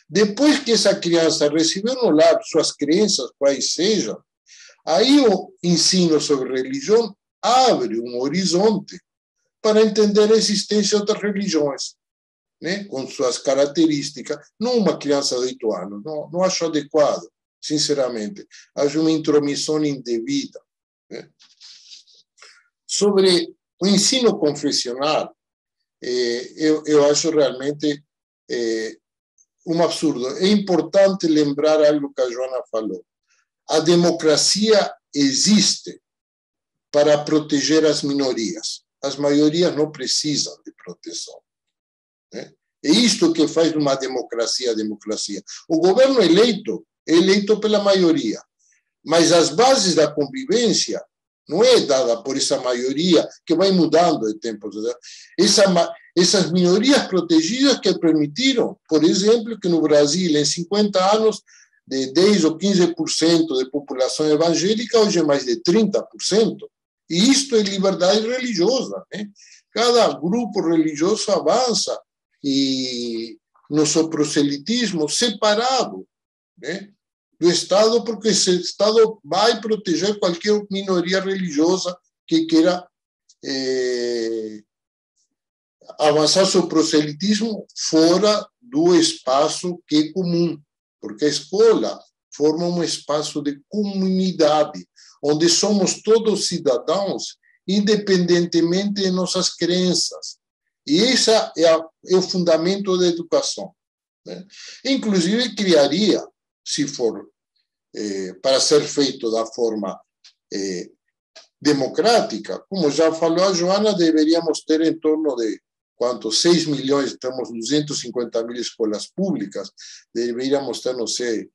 Depois que essa criança recebeu no lar suas crenças, quais sejam, aí o ensino sobre religião abre um horizonte para entender a existência de outras religiões, né, com suas características. Não uma criança de 8 anos, não acho adequado, sinceramente. Acho uma intromissão indevida, né. Sobre o ensino confessional, eu acho realmente um absurdo. É importante lembrar algo que a Joana falou. A democracia existe para proteger as minorias. as maiorias não precisam de proteção. Né? É isto que faz uma democracia a democracia. O governo eleito é eleito pela maioria, mas as bases da convivência não é dada por essa maioria que vai mudando de tempo. Essas minorias protegidas que permitiram, por exemplo, que no Brasil, em 50 anos, de 10 ou 15% de população evangélica, hoje é mais de 30%. E isto é liberdade religiosa. Né? Cada grupo religioso avança e no seu proselitismo separado, né, do Estado, porque esse Estado vai proteger qualquer minoria religiosa que queira avançar seu proselitismo fora do espaço que é comum, porque a escola forma um espaço de comunidade, onde somos todos cidadãos, independentemente de nossas crenças. E esse é o fundamento da educação. Né? Inclusive, criaria, se for para ser feito da forma democrática, como já falou a Joana, deveríamos ter em torno de 6 milhões, temos 250 mil escolas públicas, deveríamos ter, não sei,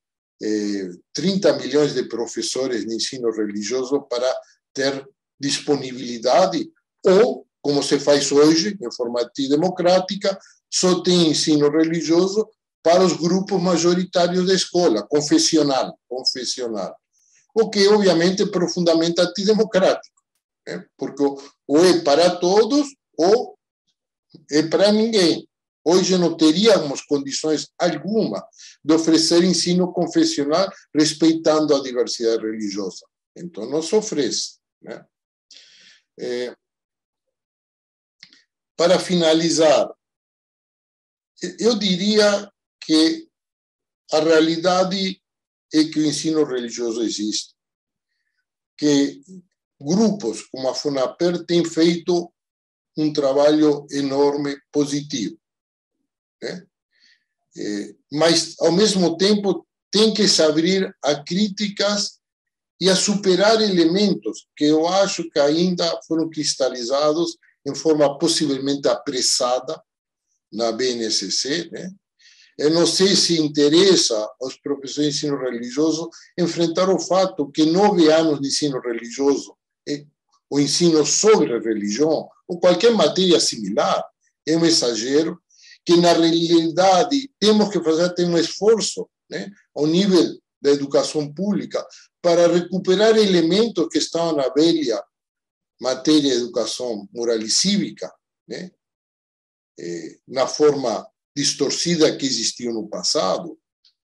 30 milhões de professores de ensino religioso para ter disponibilidade, ou, como se faz hoje, em forma democrática, só tem ensino religioso para os grupos majoritários da escola, confessional, o que obviamente é profundamente antidemocrático, né? Porque ou é para todos ou é para ninguém. Hoje não teríamos condições alguma de oferecer ensino confessional respeitando a diversidade religiosa. Então não se oferece. Né? Para finalizar, eu diria que a realidade é que o ensino religioso existe, que grupos como a FUNAPER têm feito um trabalho enorme, positivo. Né? Mas, ao mesmo tempo, tem que se abrir a críticas e a superar elementos que eu acho que ainda foram cristalizados em forma possivelmente apressada na BNCC, né? Eu não sei se interessa aos professores de ensino religioso enfrentar o fato que 9 anos de ensino religioso, o ensino sobre a religião, ou qualquer matéria similar, é um exagero, que na realidade temos que fazer um esforço, né, ao nível da educação pública para recuperar elementos que estão na velha matéria de educação moral e cívica, né, na forma distorcida que existiu no passado,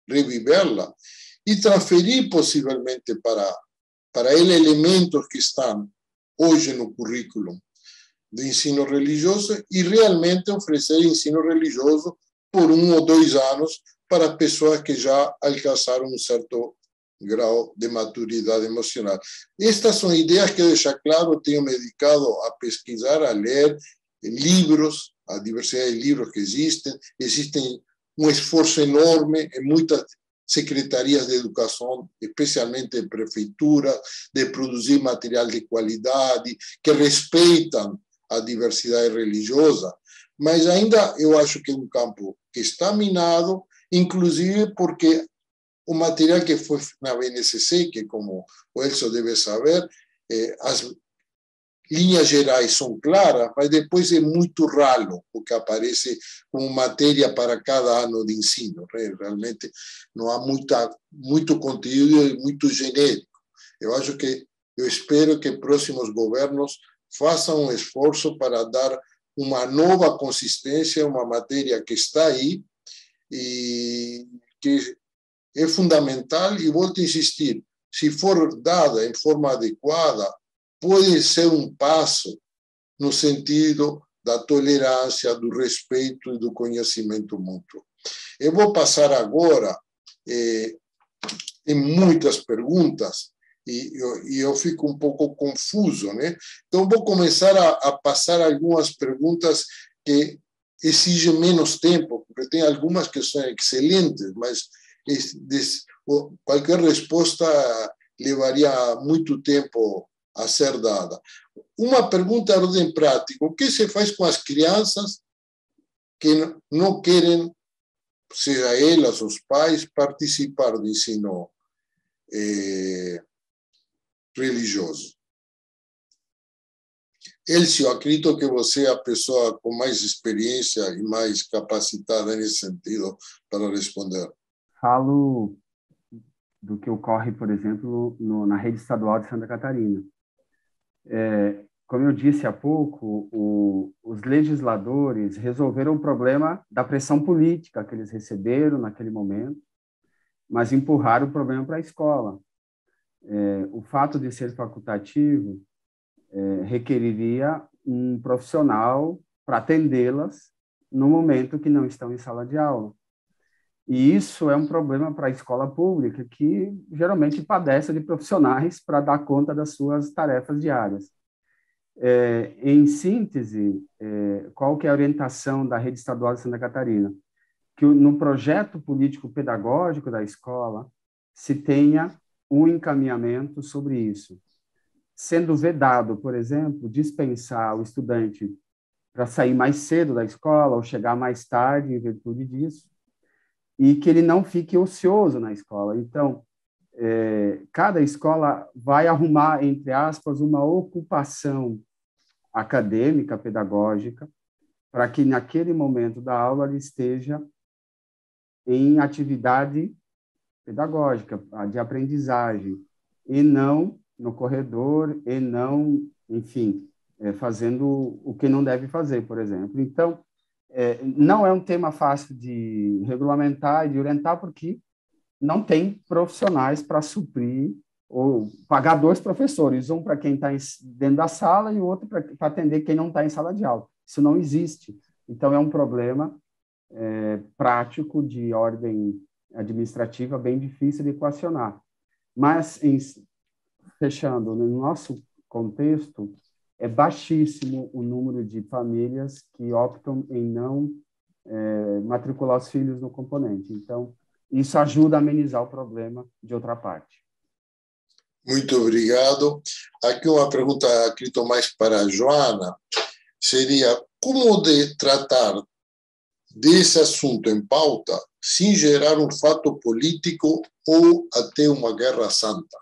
revivê-la e transferir possivelmente para ele elementos que estão hoje no currículo de ensino religioso e realmente oferecer ensino religioso por 1 ou 2 anos para pessoas que já alcançaram um certo grau de maturidade emocional. Estas são ideias que, eu deixar claro, tenho me dedicado a pesquisar, a ler livros, a diversidade de livros que existem um esforço enorme em muitas secretarias de educação, especialmente em prefeituras, de produzir material de qualidade, que respeitam a diversidade religiosa, mas ainda eu acho que é um campo que está minado, inclusive porque o material que foi na BNCC, que como o Elcio deve saber, as linhas gerais são claras, mas depois é muito ralo o que aparece como matéria para cada ano de ensino. Realmente não há muito conteúdo, é muito genérico. Eu espero que próximos governos façam um esforço para dar uma nova consistência a uma matéria que está aí e que é fundamental, e volto a insistir, se for dada em forma adequada, pode ser um passo no sentido da tolerância, do respeito e do conhecimento mútuo. Eu vou passar agora, tem muitas perguntas, e eu fico um pouco confuso, né? Então, vou começar a passar algumas perguntas que exigem menos tempo, porque tem algumas que são excelentes, mas qualquer resposta levaria muito tempo a ser dada. Uma pergunta de ordem prática: o que se faz com as crianças que não querem, seja elas, os pais, participar do ensino religioso? Elcio, acredito que você é a pessoa com mais experiência e mais capacitada nesse sentido para responder. Falo do que ocorre, por exemplo, na rede estadual de Santa Catarina. Como eu disse há pouco, os legisladores resolveram o problema da pressão política que eles receberam naquele momento, mas empurraram o problema para a escola. O fato de ser facultativo requeriria um profissional para atendê-las no momento que não estão em sala de aula. E isso é um problema para a escola pública, que geralmente padece de profissionais para dar conta das suas tarefas diárias. Em síntese, qual que é a orientação da rede estadual de Santa Catarina? Que no projeto político-pedagógico da escola se tenha um encaminhamento sobre isso, sendo vedado, por exemplo, dispensar o estudante para sair mais cedo da escola ou chegar mais tarde em virtude disso, e que ele não fique ocioso na escola. Então, cada escola vai arrumar, entre aspas, uma ocupação acadêmica, pedagógica, para que naquele momento da aula ele esteja em atividade pedagógica, de aprendizagem, e não no corredor, e não, enfim, fazendo o que não deve fazer, por exemplo. Então, não é um tema fácil de regulamentar e de orientar, porque não tem profissionais para suprir ou pagar dois professores, um para quem está dentro da sala e o outro para atender quem não está em sala de aula. Isso não existe. Então, é um problema prático de ordem administrativa bem difícil de equacionar. Mas, fechando, no nosso contexto, é baixíssimo o número de famílias que optam em não matricular os filhos no componente. Então, isso ajuda a amenizar o problema de outra parte. Muito obrigado. Aqui uma pergunta, acredito, mais para a Joana, seria como de tratar desse assunto em pauta sem gerar um fato político ou até uma guerra santa?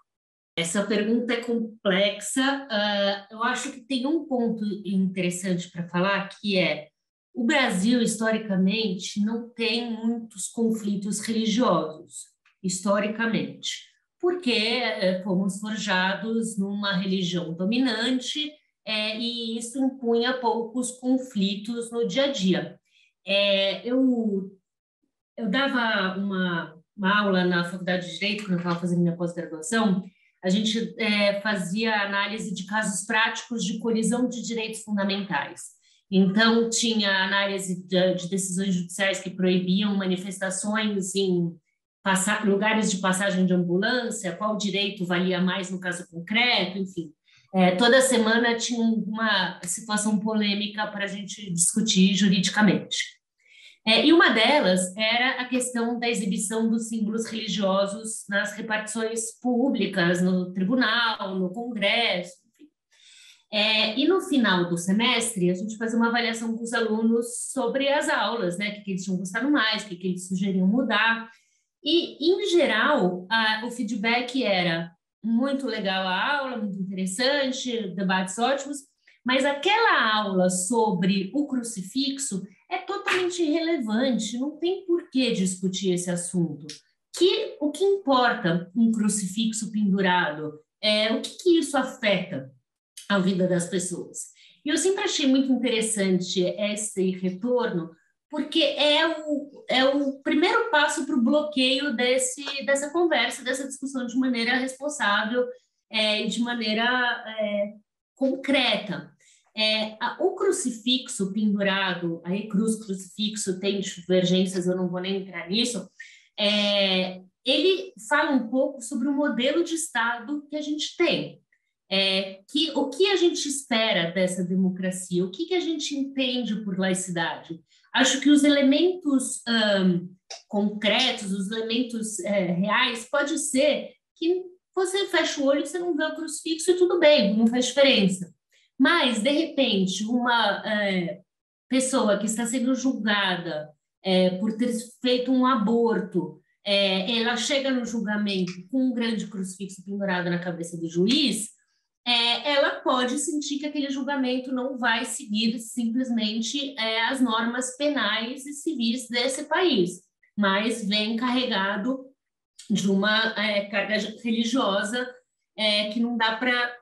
Essa pergunta é complexa. Eu acho que tem um ponto interessante para falar, que é o Brasil, historicamente, não tem muitos conflitos religiosos, historicamente, porque fomos forjados numa religião dominante e isso impunha poucos conflitos no dia a dia. Eu dava uma aula na Faculdade de Direito, quando eu estava fazendo minha pós-graduação. A gente fazia análise de casos práticos de colisão de direitos fundamentais. Então, tinha análise de decisões judiciais que proibiam manifestações em lugares de passagem de ambulância, qual direito valia mais no caso concreto, enfim. Toda semana tinha uma situação polêmica para a gente discutir juridicamente. E uma delas era a questão da exibição dos símbolos religiosos nas repartições públicas, no tribunal, no Congresso, enfim. E no final do semestre, a gente fazia uma avaliação com os alunos sobre as aulas, né? O que eles tinham gostado mais, o que eles sugeriam mudar. E, em geral, o feedback era muito legal a aula, muito interessante, debates ótimos, mas aquela aula sobre o crucifixo é totalmente irrelevante, não tem por que discutir esse assunto. O que importa um crucifixo pendurado? O que isso afeta a vida das pessoas? E eu sempre achei muito interessante esse retorno, porque é o primeiro passo para o bloqueio dessa conversa, dessa discussão de maneira responsável e de maneira concreta. O crucifixo pendurado, aí crucifixo, tem divergências, eu não vou nem entrar nisso, ele fala um pouco sobre o modelo de Estado que a gente tem. O que a gente espera dessa democracia, o que a gente entende por laicidade. Acho que os elementos concretos, os elementos reais, pode ser que você fecha o olho e você não vê o crucifixo e tudo bem, não faz diferença. Mas, de repente, uma pessoa que está sendo julgada por ter feito um aborto, ela chega no julgamento com um grande crucifixo pendurado na cabeça do juiz, ela pode sentir que aquele julgamento não vai seguir simplesmente as normas penais e civis desse país, mas vem carregado de uma carga religiosa que não dá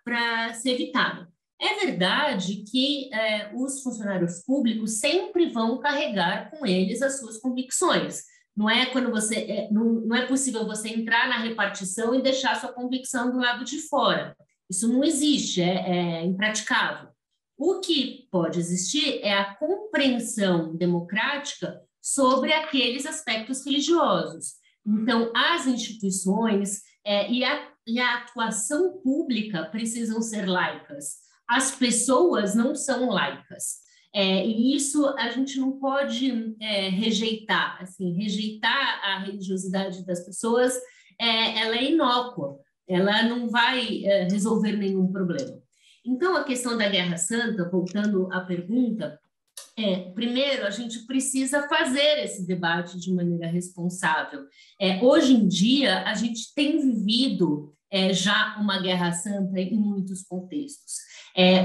para ser evitada. É verdade que os funcionários públicos sempre vão carregar com eles as suas convicções. Não é quando você não é possível você entrar na repartição e deixar sua convicção do lado de fora. Isso não existe, é impraticável. O que pode existir é a compreensão democrática sobre aqueles aspectos religiosos. Então, as instituições e a atuação pública precisam ser laicas. As pessoas não são laicas. E isso a gente não pode rejeitar. Assim, rejeitar a religiosidade das pessoas, ela é inócua. Ela não vai resolver nenhum problema. Então, a questão da Guerra Santa, voltando à pergunta, primeiro, a gente precisa fazer esse debate de maneira responsável. Hoje em dia, a gente tem vivido já uma Guerra Santa em muitos contextos.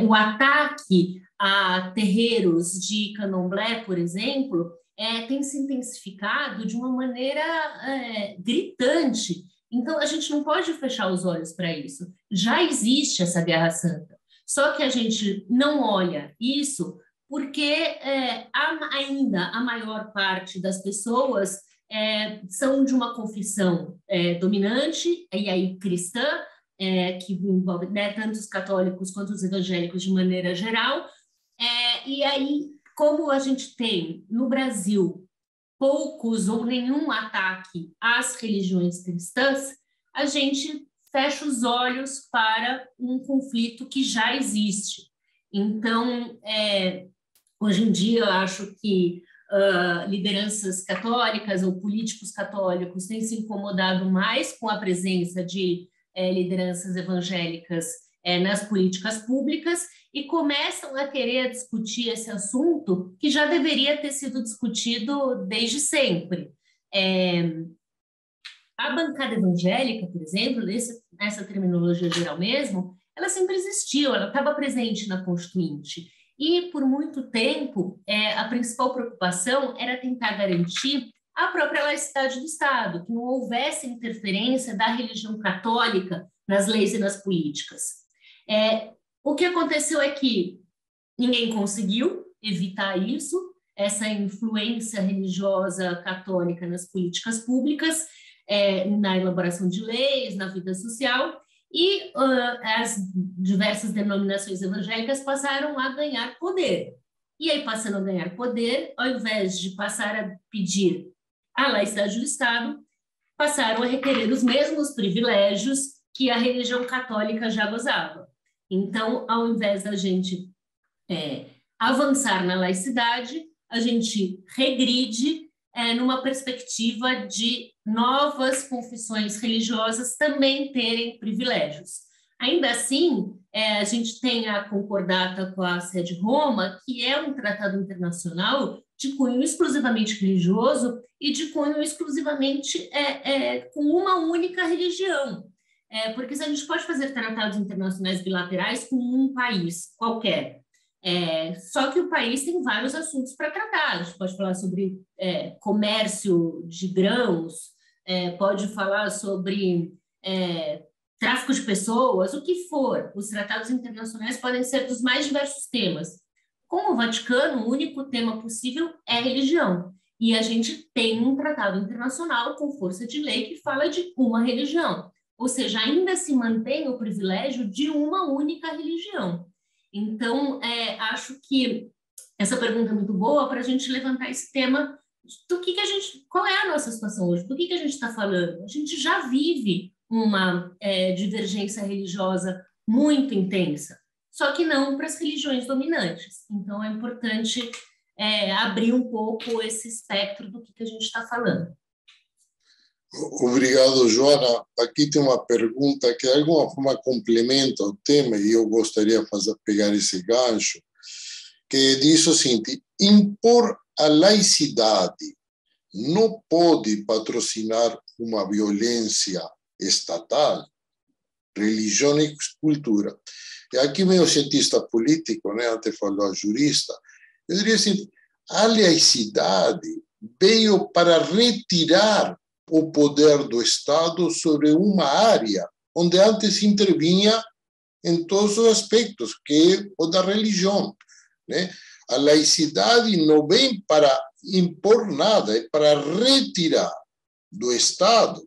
O ataque a terreiros de candomblé, por exemplo, tem se intensificado de uma maneira gritante. Então, a gente não pode fechar os olhos para isso. Já existe essa Guerra Santa, só que a gente não olha isso porque ainda a maior parte das pessoas são de uma confissão dominante, e aí cristã, que envolve tanto os católicos quanto os evangélicos de maneira geral, e aí, como a gente tem no Brasil poucos ou nenhum ataque às religiões cristãs, a gente fecha os olhos para um conflito que já existe. Então, hoje em dia, eu acho que lideranças católicas ou políticos católicos têm se incomodado mais com a presença de lideranças evangélicas nas políticas públicas e começam a querer discutir esse assunto que já deveria ter sido discutido desde sempre. A bancada evangélica, por exemplo, nessa terminologia geral mesmo, ela sempre existiu, ela estava presente na Constituinte. E, por muito tempo, a principal preocupação era tentar garantir a própria laicidade do Estado, que não houvesse interferência da religião católica nas leis e nas políticas. O que aconteceu é que ninguém conseguiu evitar isso, essa influência religiosa católica nas políticas públicas, na elaboração de leis, na vida social, e as diversas denominações evangélicas passaram a ganhar poder. E aí, passando a ganhar poder, ao invés de passar a pedir a laicidade do Estado, passaram a requerer os mesmos privilégios que a religião católica já gozava. Então, ao invés da gente avançar na laicidade, a gente regride numa perspectiva de novas confissões religiosas também terem privilégios. Ainda assim, a gente tem a Concordata com a Sé de Roma, que é um tratado internacional de cunho exclusivamente religioso e de cunho exclusivamente com uma única religião. Porque a gente pode fazer tratados internacionais bilaterais com um país qualquer, só que o país tem vários assuntos para tratar. A gente pode falar sobre comércio de grãos, pode falar sobre tráfico de pessoas, o que for. Os tratados internacionais podem ser dos mais diversos temas. Com o Vaticano, o único tema possível é religião. E a gente tem um tratado internacional com força de lei que fala de uma religião. Ou seja, ainda se mantém o privilégio de uma única religião. Então, acho que essa pergunta é muito boa para a gente levantar esse tema do que a gente, qual é a nossa situação hoje, do que a gente está falando. A gente já vive uma divergência religiosa muito intensa, só que não para as religiões dominantes. Então, é importante abrir um pouco esse espectro do que a gente está falando. Obrigado, Joana. Aqui tem uma pergunta que de alguma forma complementa o tema e eu gostaria de pegar esse gancho, que diz o seguinte: impor a laicidade não pode patrocinar uma violência estatal, religião e cultura. E aqui vem o cientista político, né? Antes falou a jurista. Eu diria assim, a laicidade veio para retirar o poder do Estado sobre uma área onde antes intervinha em todos os aspectos, que é o da religião, né? A laicidade não vem para impor nada, é para retirar do Estado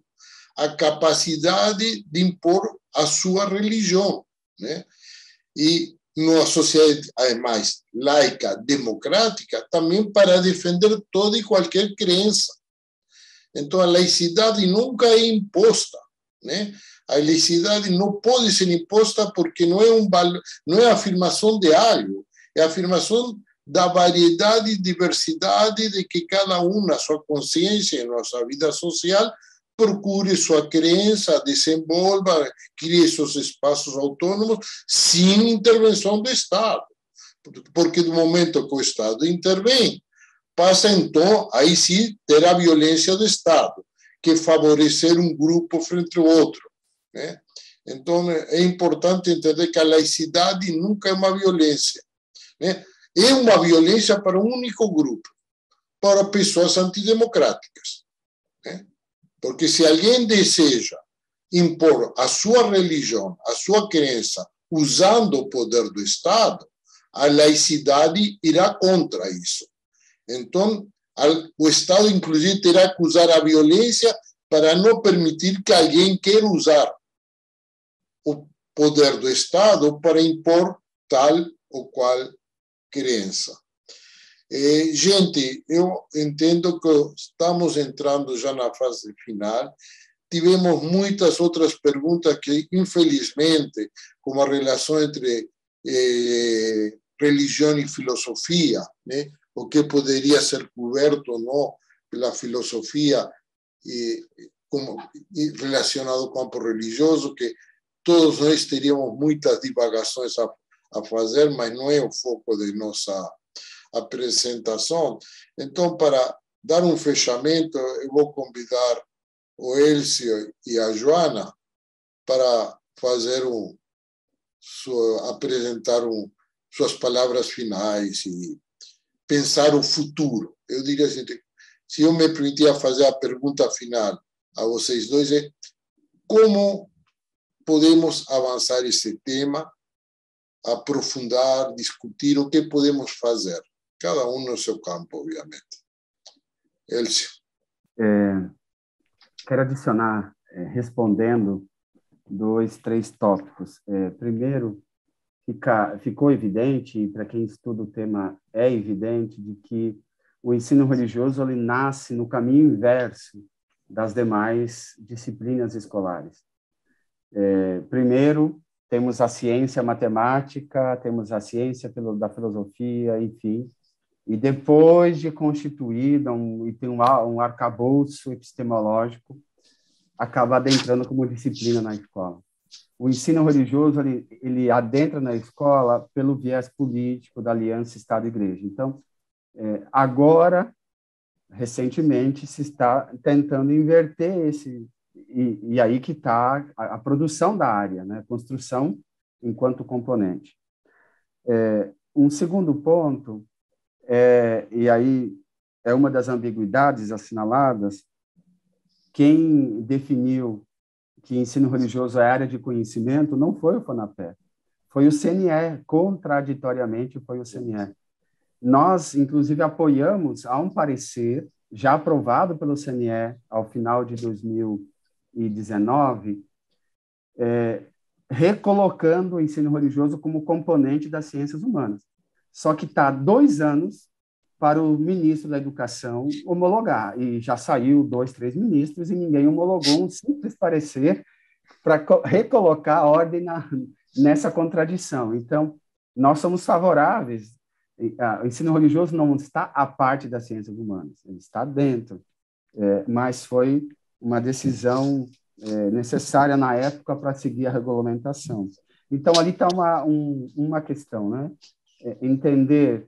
a capacidade de impor a sua religião, né? E numa sociedade, ademais, laica, democrática, também para defender toda e qualquer crença. Então, a laicidade nunca é imposta, né? A laicidade não pode ser imposta porque não é a afirmação de algo, é a afirmação da variedade e diversidade de que cada um, na sua consciência e na sua vida social, procure sua crença, desenvolva, crie seus espaços autônomos sem intervenção do Estado. Porque do momento que o Estado intervém, passa então, aí sim, ter a violência do Estado, que favorecer um grupo frente ao outro, né? Então, é importante entender que a laicidade nunca é uma violência, né? É uma violência para um único grupo, para pessoas antidemocráticas, né? Porque se alguém deseja impor a sua religião, a sua crença, usando o poder do Estado, a laicidade irá contra isso. Então, o Estado, inclusive, terá que usar a violência para não permitir que alguém queira usar o poder do Estado para impor tal ou qual crença. Gente, eu entendo que estamos entrando já na fase final. Tivemos muitas outras perguntas que, infelizmente, como a relação entre religião e filosofia, né? O que poderia ser coberto ou não pela filosofia relacionado ao campo religioso, que todos nós teríamos muitas divagações a fazer, mas não é o foco de nossa apresentação. Então, para dar um fechamento, eu vou convidar o Elcio e a Joana para fazer apresentar suas palavras finais e pensar o futuro. Eu diria assim, se eu me permitir fazer a pergunta final a vocês dois, é como podemos avançar esse tema, aprofundar, discutir, o que podemos fazer, cada um no seu campo, obviamente. Elcio. Quero adicionar, respondendo, 3 tópicos. Primeiro, ficou evidente, e para quem estuda o tema é evidente, de que o ensino religioso ele nasce no caminho inverso das demais disciplinas escolares. Primeiro, temos a ciência matemática, temos a ciência da filosofia, enfim, e depois de constituída e tem um arcabouço epistemológico, acaba adentrando como disciplina na escola. O ensino religioso ele adentra na escola pelo viés político da aliança Estado-Igreja. Então, agora, recentemente, se está tentando inverter e aí que está a produção da área, né? Construção enquanto componente. Um segundo ponto, e aí é uma das ambiguidades assinaladas, quem definiu que ensino religioso é área de conhecimento não foi o FONAPE, foi o CNE, contraditoriamente foi o CNE. Nós, inclusive, apoiamos a um parecer já aprovado pelo CNE ao final de 2019, recolocando o ensino religioso como componente das ciências humanas. Só que está 2 anos para o ministro da Educação homologar, e já saiu 2, 3 ministros, e ninguém homologou um simples parecer para recolocar a ordem nessa contradição. Então, nós somos favoráveis, o ensino religioso não está à parte das ciências humanas, ele está dentro, mas foi uma decisão necessária na época para seguir a regulamentação. Então, ali está uma questão, né? Entender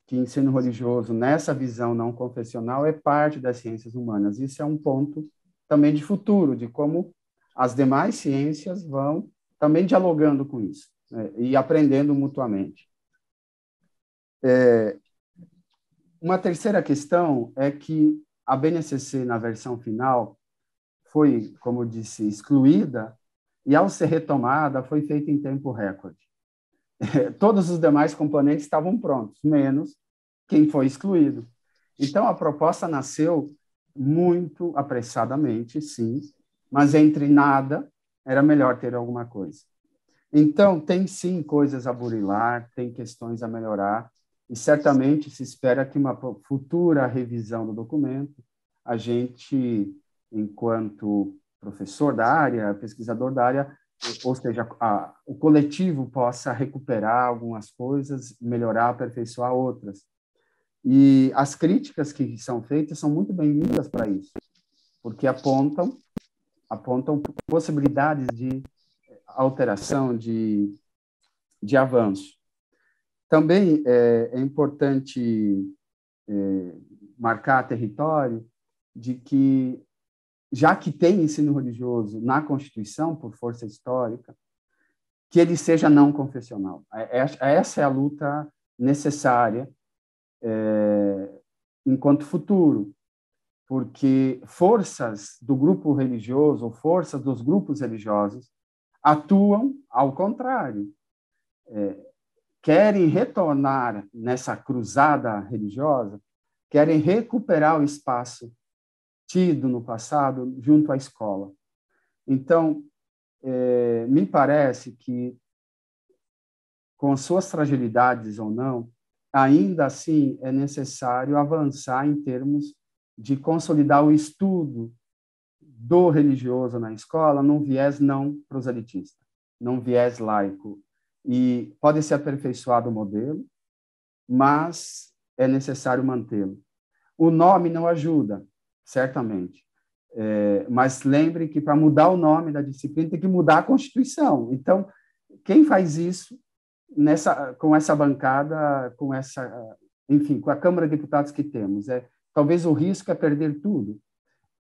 que ensino religioso, nessa visão não confessional, é parte das ciências humanas. Isso é um ponto também de futuro, de como as demais ciências vão também dialogando com isso, né? E aprendendo mutuamente. Uma terceira questão é que a BNCC, na versão final, foi, como eu disse, excluída, e, ao ser retomada, foi feita em tempo recorde. Todos os demais componentes estavam prontos, menos quem foi excluído. Então, a proposta nasceu muito apressadamente, sim, mas entre nada, era melhor ter alguma coisa. Então, tem sim coisas a burilar, tem questões a melhorar, e certamente se espera que uma futura revisão do documento, a gente, enquanto professor da área, pesquisador da área, ou seja, o coletivo possa recuperar algumas coisas, melhorar, aperfeiçoar outras. E as críticas que são feitas são muito bem-vindas para isso, porque apontam possibilidades de alteração, de avanço. Também é importante marcar território de que, já que tem ensino religioso na Constituição, por força histórica, que ele seja não confessional. Essa é a luta necessária enquanto futuro, porque forças do grupo religioso, ou forças dos grupos religiosos, atuam ao contrário. Querem retornar nessa cruzada religiosa, querem recuperar o espaço tido no passado junto à escola. Então, me parece que, com suas fragilidades ou não, ainda assim é necessário avançar em termos de consolidar o estudo do religioso na escola num viés não proselitista, num viés laico. E pode ser aperfeiçoado o modelo, mas é necessário mantê-lo. O nome não ajuda, certamente. Mas lembre que, para mudar o nome da disciplina, tem que mudar a Constituição. Então, quem faz isso com essa bancada, enfim, com a Câmara de Deputados que temos? Talvez o risco é perder tudo,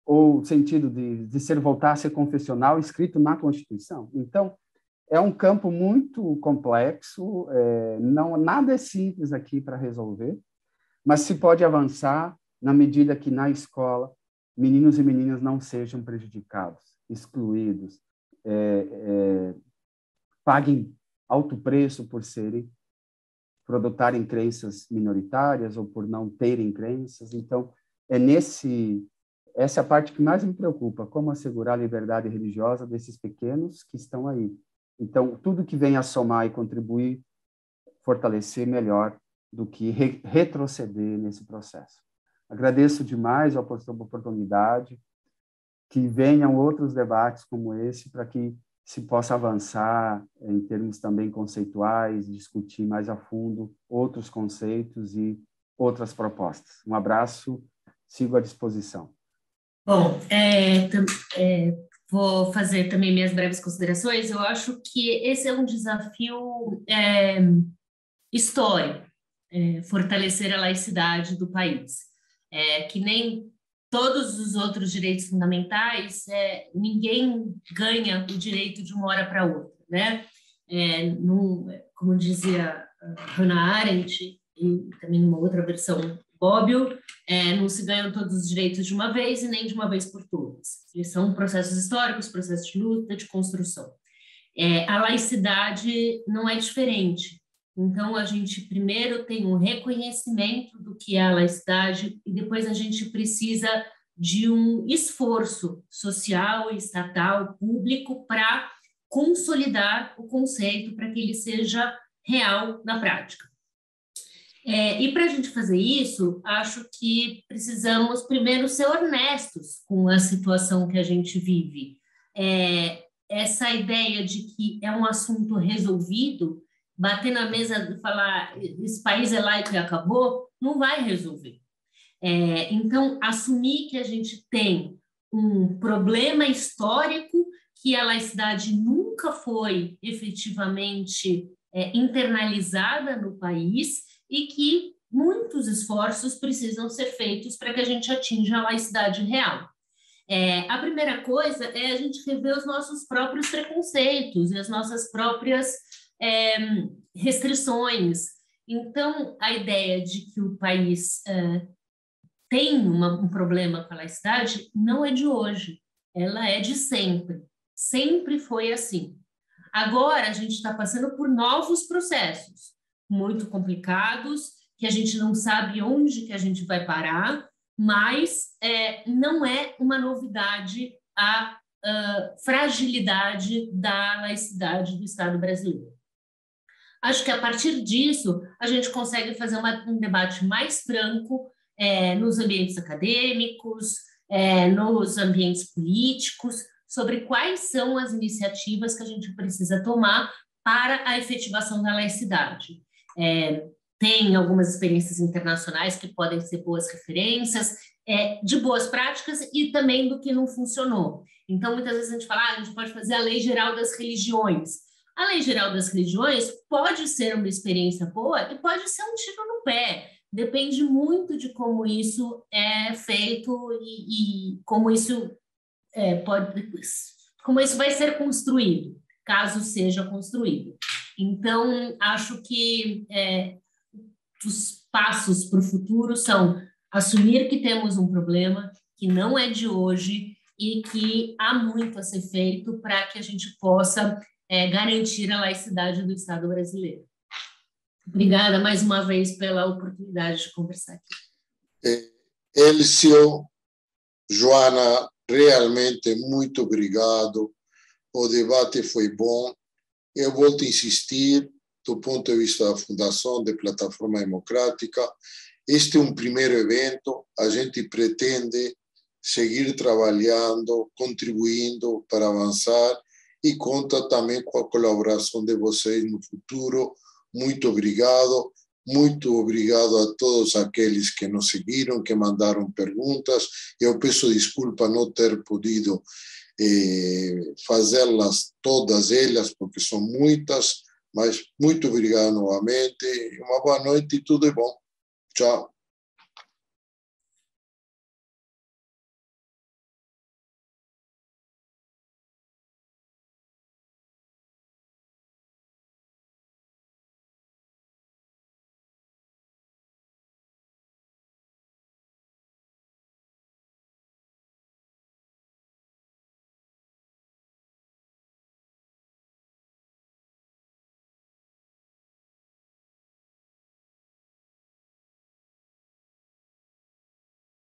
ou o sentido de voltar a ser confessional escrito na Constituição. Então, é um campo muito complexo, nada é simples aqui para resolver, mas se pode avançar na medida que, na escola, meninos e meninas não sejam prejudicados, excluídos, paguem alto preço por adotarem crenças minoritárias ou por não terem crenças. Então, essa é a parte que mais me preocupa, como assegurar a liberdade religiosa desses pequenos que estão aí. Então, tudo que vem a somar e contribuir, fortalecer melhor do que retroceder nesse processo. Agradeço demais a oportunidade, que venham outros debates como esse, para que se possa avançar em termos também conceituais, discutir mais a fundo outros conceitos e outras propostas. Um abraço, sigo à disposição. Bom, vou fazer também minhas breves considerações. Eu acho que esse é um desafio histórico, fortalecer a laicidade do país. Que nem todos os outros direitos fundamentais, ninguém ganha o direito de uma hora para outra, né? Como dizia Hannah Arendt, e também numa outra versão, Bobbio, não se ganham todos os direitos de uma vez e nem de uma vez por todas. Eles são processos históricos, processos de luta, de construção. A laicidade não é diferente. Então, a gente primeiro tem um reconhecimento do que é a laicidade e depois a gente precisa de um esforço social, estatal, público para consolidar o conceito para que ele seja real na prática. E para a gente fazer isso, acho que precisamos primeiro ser honestos com a situação que a gente vive. Essa ideia de que é um assunto resolvido, bater na mesa e falar esse país é laico e acabou, não vai resolver. Então, assumir que a gente tem um problema histórico, que a laicidade nunca foi efetivamente internalizada no país e que muitos esforços precisam ser feitos para que a gente atinja a laicidade real. A primeira coisa é a gente rever os nossos próprios preconceitos e as nossas próprias restrições. Então, a ideia de que o país tem um problema com a laicidade não é de hoje, ela é de sempre. Sempre foi assim. Agora, a gente está passando por novos processos, muito complicados, que a gente não sabe onde que a gente vai parar, mas não é uma novidade a fragilidade da laicidade do Estado brasileiro. Acho que, a partir disso, a gente consegue fazer um debate mais franco nos ambientes acadêmicos, nos ambientes políticos, sobre quais são as iniciativas que a gente precisa tomar para a efetivação da laicidade. Tem algumas experiências internacionais que podem ser boas referências, de boas práticas e também do que não funcionou. Então, muitas vezes a gente fala, a gente pode fazer a Lei Geral das Religiões. A Lei Geral das Religiões pode ser uma experiência boa e pode ser um tiro no pé. Depende muito de como isso é feito e como isso como isso vai ser construído, caso seja construído. Então, acho que os passos para o futuro são assumir que temos um problema, que não é de hoje e que há muito a ser feito para que a gente possa garantir a laicidade do Estado brasileiro. Obrigada mais uma vez pela oportunidade de conversar aqui. Elcio, Joana, realmente muito obrigado. O debate foi bom. Eu volto a insistir, do ponto de vista da Fundação de Plataforma Democrática, este é um primeiro evento, a gente pretende seguir trabalhando, contribuindo para avançar e conta também com a colaboração de vocês no futuro. Muito obrigado a todos aqueles que nos seguiram, que mandaram perguntas. Eu peço desculpa não ter podido fazê-las todas elas, porque são muitas, mas muito obrigado novamente. Uma boa noite e tudo é bom. Tchau.